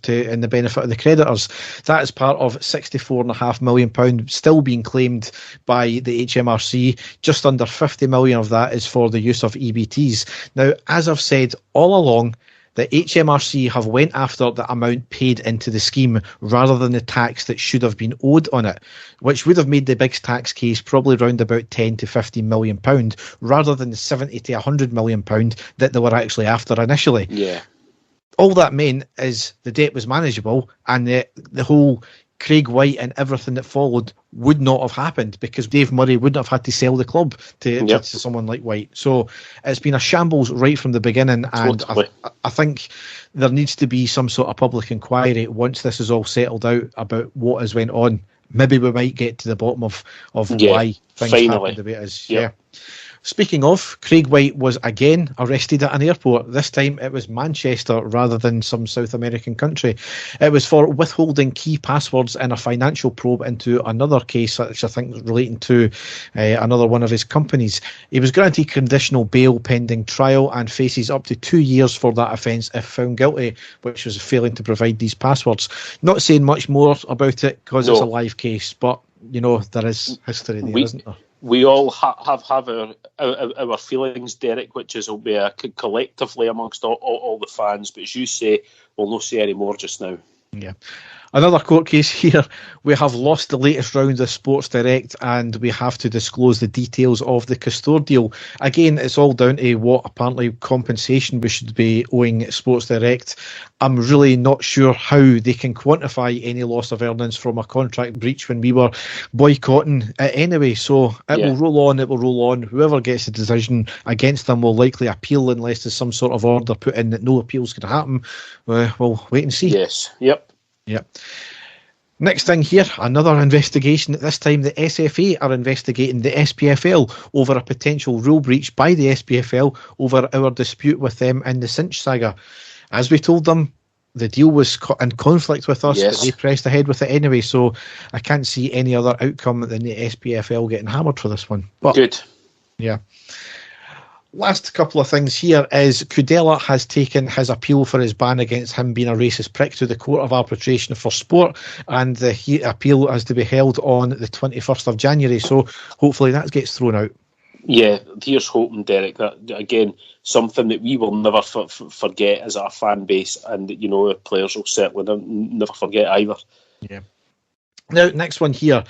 in the benefit of the creditors. That is part of £64.5 million still being claimed by the HMRC. Just under £50 million of that is for the use of EBTs. Now, as I've said all along, the HMRC have went after the amount paid into the scheme rather than the tax that should have been owed on it, which would have made the big tax case probably round about £10 to £15 million, rather than the £70 to £100 million that they were actually after initially. Yeah. All that meant is the debt was manageable, and the whole Craig White and everything that followed would not have happened, because Dave Murray wouldn't have had to sell the club to someone like White. So it's been a shambles right from the beginning, and totally. I think there needs to be some sort of public inquiry once this is all settled out about what has went on. Maybe we might get to the bottom of why things happened the way it is. Yeah. Speaking of, Craig White was again arrested at an airport. This time it was Manchester rather than some South American country. It was for withholding key passwords in a financial probe into another case, which I think is relating to another one of his companies. He was granted conditional bail pending trial and faces up to 2 years for that offence if found guilty, which was failing to provide these passwords. Not saying much more about it because it's a live case, but there is history there, isn't there? We all have our feelings, Derek, which is will be collectively amongst all the fans. But as you say, we'll not say any more just now. Yeah. Another court case here. We have lost the latest round of Sports Direct, and we have to disclose the details of the Castore deal. Again, it's all down to what apparently compensation we should be owing Sports Direct. I'm really not sure how they can quantify any loss of earnings from a contract breach when we were boycotting it anyway. So it will roll on. Whoever gets the decision against them will likely appeal unless there's some sort of order put in that no appeals can happen. We'll wait and see. Yes. Yep. Next thing here, another investigation. At this time, the SFA are investigating the SPFL over a potential rule breach by the SPFL over our dispute with them in the Cinch saga. As we told them, the deal was in conflict with us, but they pressed ahead with it anyway, so I can't see any other outcome than the SPFL getting hammered for this one. But, good. Yeah. Last couple of things here is Kudela has taken his appeal for his ban against him being a racist prick to the Court of Arbitration for Sport, and the appeal has to be held on the 21st of January, so hopefully that gets thrown out. Yeah, here's hoping, Derek, that again, something that we will never forget as our fan base, and the players will certainly never forget either. Yeah. Now, next one here,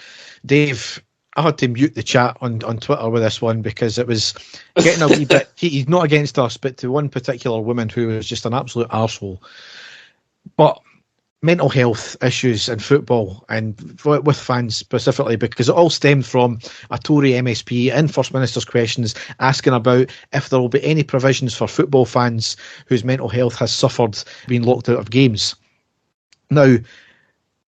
Dave. I had to mute the chat on Twitter with this one because it was getting a wee bit... He's not against us, but to one particular woman who was just an absolute arsehole. But mental health issues in football, and with fans specifically, because it all stemmed from a Tory MSP in First Minister's Questions asking about if there will be any provisions for football fans whose mental health has suffered being locked out of games. Now,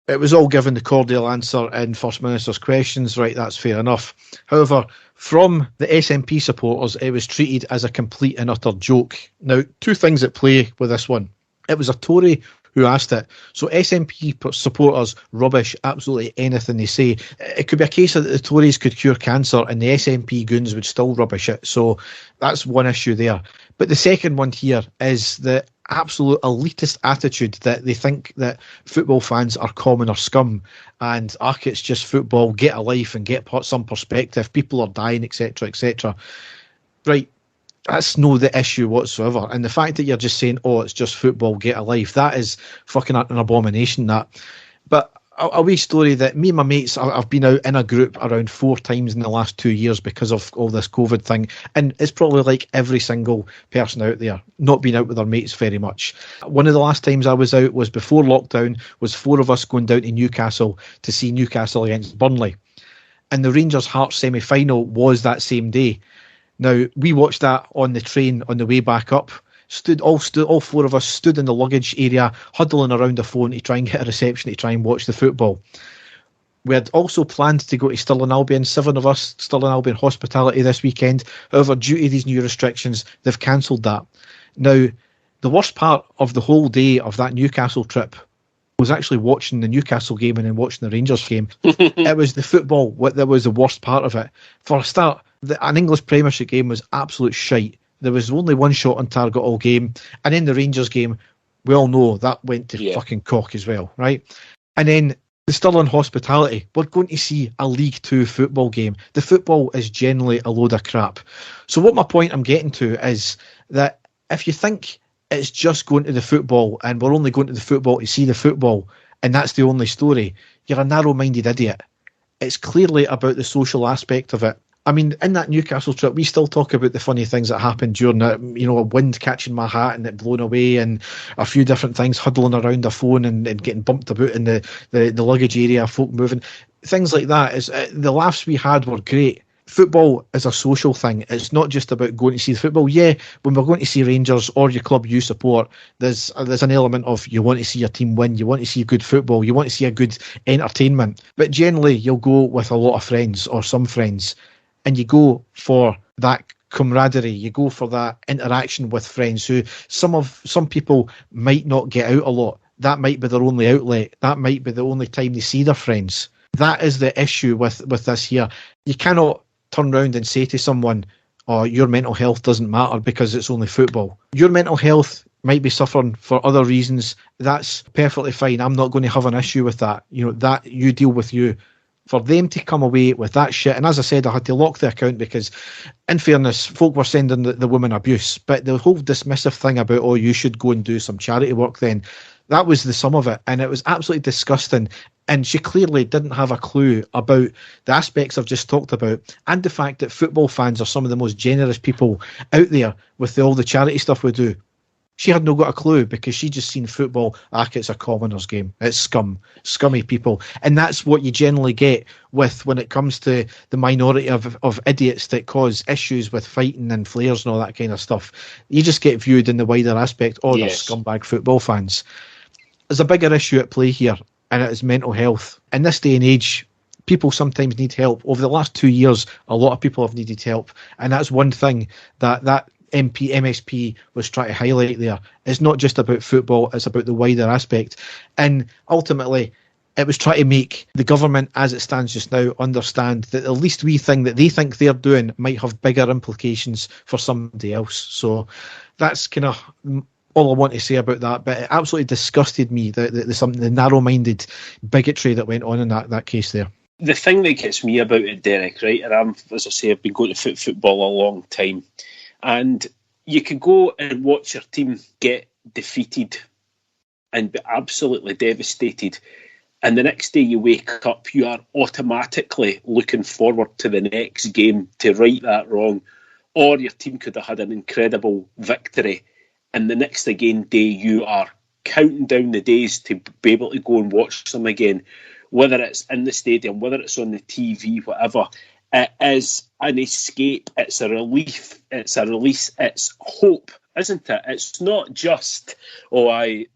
it was all given the cordial answer in First Minister's questions, right, that's fair enough. However, from the SNP supporters, it was treated as a complete and utter joke. Now, two things at play with this one. It was a Tory who asked it. So SNP supporters rubbish absolutely anything they say. It could be a case that the Tories could cure cancer and the SNP goons would still rubbish it. So that's one issue there. But the second one here is the absolute elitist attitude that they think that football fans are common or scum and it's just football, get a life and get some perspective, people are dying, etc, etc. Right, that's no the issue whatsoever. And the fact that you're just saying, oh, it's just football, get a life, that is fucking an abomination, that. But a wee story that me and my mates, I've been out in a group around 4 times in the last 2 years because of all this COVID thing. And it's probably like every single person out there, not being out with their mates very much. One of the last times I was out was before lockdown, was 4 of us going down to Newcastle to see Newcastle against Burnley. And the Rangers Hearts semi-final was that same day. Now, we watched that on the train on the way back up. All 4 of us stood in the luggage area, huddling around the phone to try and get a reception to try and watch the football. We had also planned to go to Stirling Albion, 7 of us, Stirling Albion hospitality this weekend. However, due to these new restrictions, they've cancelled that. Now, the worst part of the whole day of that Newcastle trip was actually watching the Newcastle game and then watching the Rangers game. It was the football that was the worst part of it. For a start, an English Premiership game was absolute shite. There was only one shot on target all game. And in the Rangers game, we all know that went to fucking cock as well, right? And then the Stirling hospitality, we're going to see a League 2 football game. The football is generally a load of crap. So what my point I'm getting to is that if you think it's just going to the football and we're only going to the football to see the football and that's the only story, you're a narrow-minded idiot. It's clearly about the social aspect of it. I mean, in that Newcastle trip, we still talk about the funny things that happened during it. You know, a wind catching my hat and it blown away, and a few different things, huddling around a phone and getting bumped about in the luggage area, folk moving. Things like that. The laughs we had were great. Football is a social thing. It's not just about going to see the football. Yeah, when we're going to see Rangers or your club you support, there's an element of you want to see your team win, you want to see good football, you want to see a good entertainment. But generally, you'll go with a lot of friends or some friends. And you go for that camaraderie, you go for that interaction with friends who some people might not get out a lot. That might be their only outlet. That might be the only time they see their friends. That is the issue with this here. You cannot turn around and say to someone, oh, your mental health doesn't matter because it's only football. Your mental health might be suffering for other reasons. That's perfectly fine. I'm not going to have an issue with that. You know, that you deal with you. For them to come away with that shit, and as I said, I had to lock the account because, in fairness, folk were sending the woman abuse, but the whole dismissive thing about, oh, you should go and do some charity work then, that was the sum of it, and it was absolutely disgusting, and she clearly didn't have a clue about the aspects I've just talked about, and the fact that football fans are some of the most generous people out there with all the charity stuff we do. She had no got a clue because she just seen football, it's a commoners game. It's scummy people. And that's what you generally get when it comes to the minority of idiots that cause issues with fighting and flares and all that kind of stuff. You just get viewed in the wider aspect, they're scumbag football fans. There's a bigger issue at play here, and it is mental health. In this day and age, people sometimes need help. Over the last 2 years, a lot of people have needed help. And that's one thing that MSP was trying to highlight there. It's not just about football, it's about the wider aspect. And ultimately, it was trying to make the government, as it stands just now, understand that the least wee thing that they think they're doing might have bigger implications for somebody else. So that's kind of all I want to say about that. But it absolutely disgusted me, the narrow-minded bigotry that went on in that case there. The thing that gets me about it, Derek, right, and as I say, I've been going to football a long time, and you can go and watch your team get defeated and be absolutely devastated. And the next day you wake up, you are automatically looking forward to the next game to right that wrong. Or your team could have had an incredible victory. And the next day you are counting down the days to be able to go and watch them again. Whether it's in the stadium, whether it's on the TV, whatever. It is an escape, it's a relief, it's a release, it's hope. isn't it? It's not just, the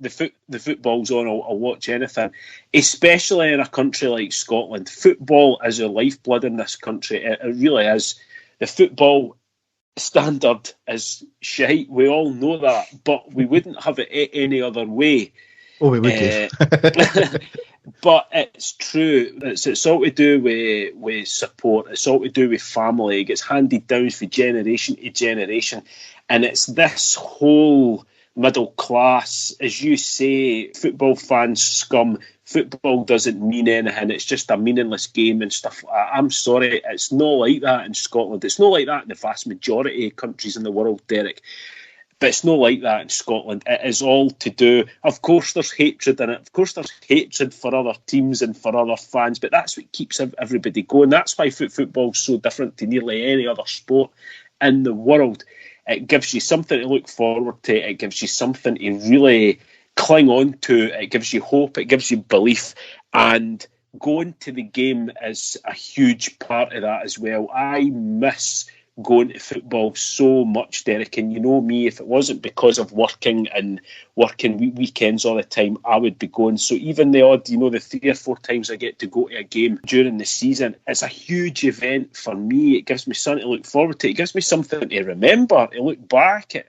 football's on, I'll watch anything. Especially in a country like Scotland. Football is the lifeblood in this country. It really is. The football standard is shite. We all know that, but we wouldn't have it any other way. Oh, we would. But it's true. It's all to do with support. It's all to do with family. It gets handed down from generation to generation. And it's this whole middle class, as you say, football fans scum. Football doesn't mean anything. It's just a meaningless game and stuff. I'm sorry, it's not like that in Scotland. It's not like that in the vast majority of countries in the world, Derek. But it's not like that in Scotland. It is all to do... Of course there's hatred in it. Of course there's hatred for other teams and for other fans, but that's what keeps everybody going. That's why football's so different to nearly any other sport in the world. It gives you something to look forward to. It gives you something to really cling on to. It gives you hope. It gives you belief. And going to the game is a huge part of that as well. I miss going to football so much, Derek, and you know me, if it wasn't because of working weekends all the time, I would be going. So even the odd, the 3 or 4 times I get to go to a game during the season, it's a huge event for me. It gives me something to look forward to. It gives me something to remember, to look back at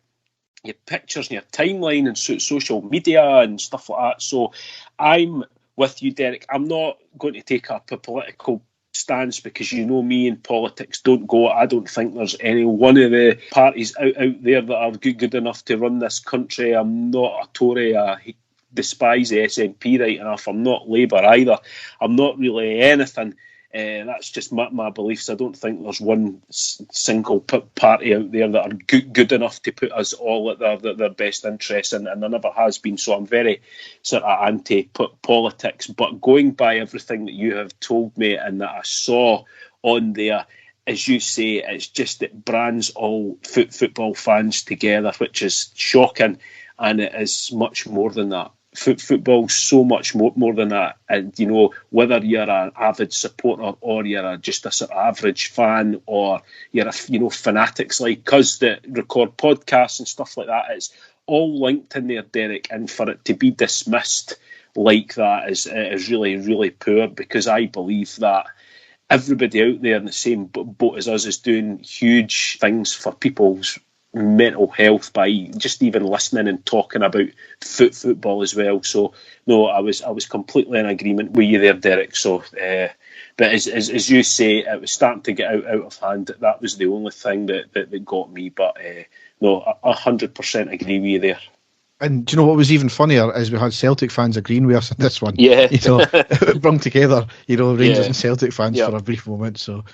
your pictures and your timeline and social media and stuff like that. So I'm with you, Derek. I'm not going to take up a political stance because you know me and politics don't go. I don't think there's any one of the parties out there that are good enough to run this country. I'm not a Tory. I despise the SNP right enough. I'm not Labour either. I'm not really anything. That's just my beliefs. I don't think there's one single party out there that are good enough to put us all at their best interests, and there never has been. So I'm very sort of anti-politics. But going by everything that you have told me and that I saw on there, as you say, it's just it brands all football fans together, which is shocking, and it is much more than that. Football's so much more than that, and whether you're an avid supporter or you're just a sort of average fan, or you're fanatics like us that record podcasts and stuff like that, it's all linked in there, Derek. And for it to be dismissed like that is really, really poor, because I believe that everybody out there in the same boat as us is doing huge things for people's mental health by just even listening and talking about football as well. So no, I was completely in agreement with you there, Derek. So but as you say, it was starting to get out of hand. That was the only thing that got me. But no, 100% agree with you there. And do you know what was even funnier is we had Celtic fans agreeing with us on this one. Yeah, it brought together Rangers and Celtic fans for a brief moment. So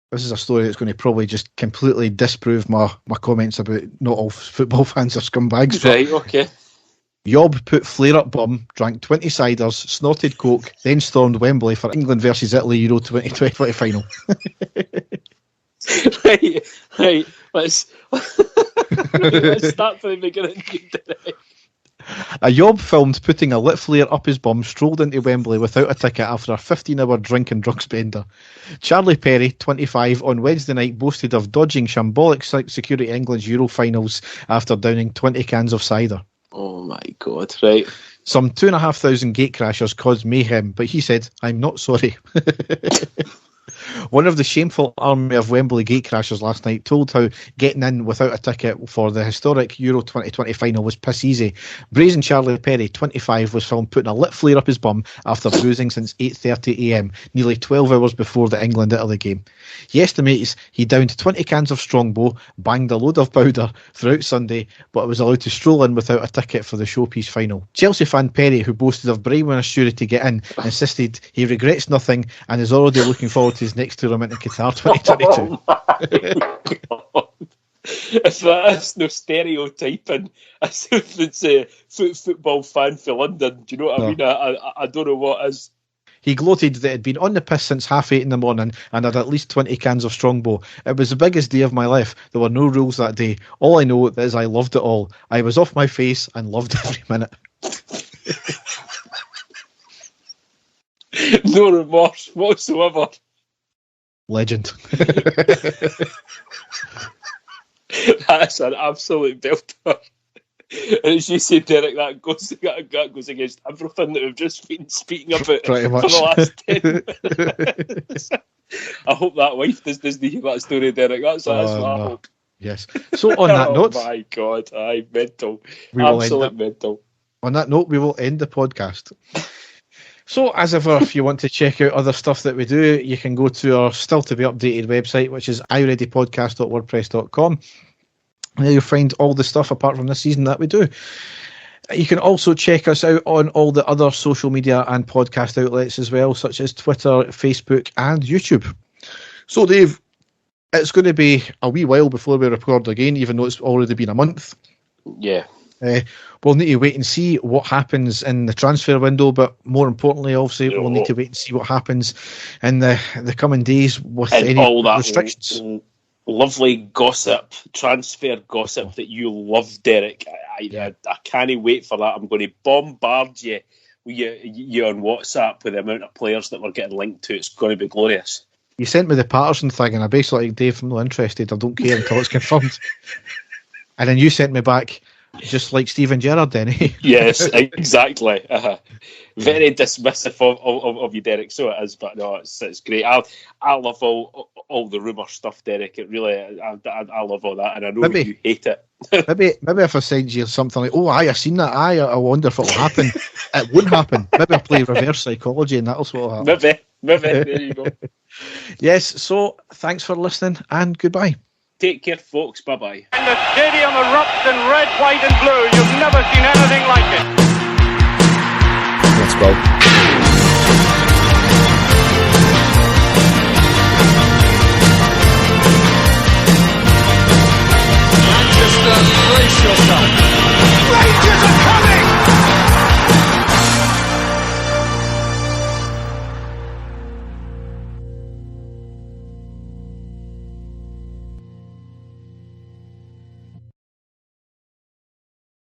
this is a story that's going to probably just completely disprove my comments about not all football fans are scumbags. Right, okay. Yob put flare-up bum, drank 20 ciders, snorted coke, then stormed Wembley for England versus Italy Euro 2020 final. Right. Let's start from the beginning. A yob filmed putting a lit flare up his bum strolled into Wembley without a ticket after a 15-hour drink and drugs bender. Charlie Perry, 25, on Wednesday night boasted of dodging shambolic security England's Euro finals after downing 20 cans of cider. Oh my God, right. Some 2,500 gatecrashers caused mayhem, but he said, "I'm not sorry." One of the shameful army of Wembley gatecrashers last night told how getting in without a ticket for the historic Euro 2020 final was piss easy. Brazen Charlie Perry, 25, was filmed putting a lit flare up his bum after boozing since 8:30am, nearly 12 hours before the England-Italy game. He estimates he downed 20 cans of Strongbow, banged a load of powder throughout Sunday, but was allowed to stroll in without a ticket for the showpiece final. Chelsea fan Perry, who boasted of bribing a steward to get in, insisted he regrets nothing and is already looking forward to his next tournament in Qatar 2022. Oh my God. If that is no stereotyping, as if it's a football fan for London, do you know what I mean? I don't know what is. He gloated that he'd been on the piss since 8:30 in the morning and had at least 20 cans of Strongbow. It was the biggest day of my life. There were no rules that day. All I know is I loved it all. I was off my face and loved every minute. No remorse whatsoever. Legend. That's an absolute belter. And as you say, Derek, that goes against everything that we've just been speaking about for the last 10 minutes. I hope that wife doesn't hear that story, Derek. That's what I hope. Yes. So on that note... Oh my God, mental. Absolute mental. On that note, we will end the podcast. So, as ever, if you want to check out other stuff that we do, you can go to our still-to-be-updated website, which is ireadypodcast.wordpress.com. There you'll find all the stuff apart from this season that we do. You can also check us out on all the other social media and podcast outlets as well, such as Twitter, Facebook, and YouTube. So, Dave, it's going to be a wee while before we record again, even though it's already been a month. Yeah. We'll need to wait and see what happens in the transfer window, but more importantly, obviously, we'll need to wait and see what happens in the coming days with and any all that restrictions. Lovely gossip, transfer gossip that you love, Derek. I can't wait for that. I'm going to bombard you on WhatsApp with the amount of players that we're getting linked to. It's going to be glorious. You sent me the Patterson thing, and I basically like, Dave, I'm not interested. I don't care until it's confirmed. And then you sent me back, just like Steven Gerrard, then, eh? Yes, exactly. Very dismissive of you, Derek. So it is, but no, it's great. I love all the rumour stuff, Derek. It really, I love all that, and I know you hate it. maybe if I send you something like, oh, I've seen that. I wonder if it'll happen. It won't happen. Maybe I'll play reverse psychology, and that'll what will happen. Maybe. There you go. Yes. So thanks for listening, and goodbye. Take care, folks. Bye-bye. And the stadium erupts in red, white and blue. You've never seen anything like it. Let's go.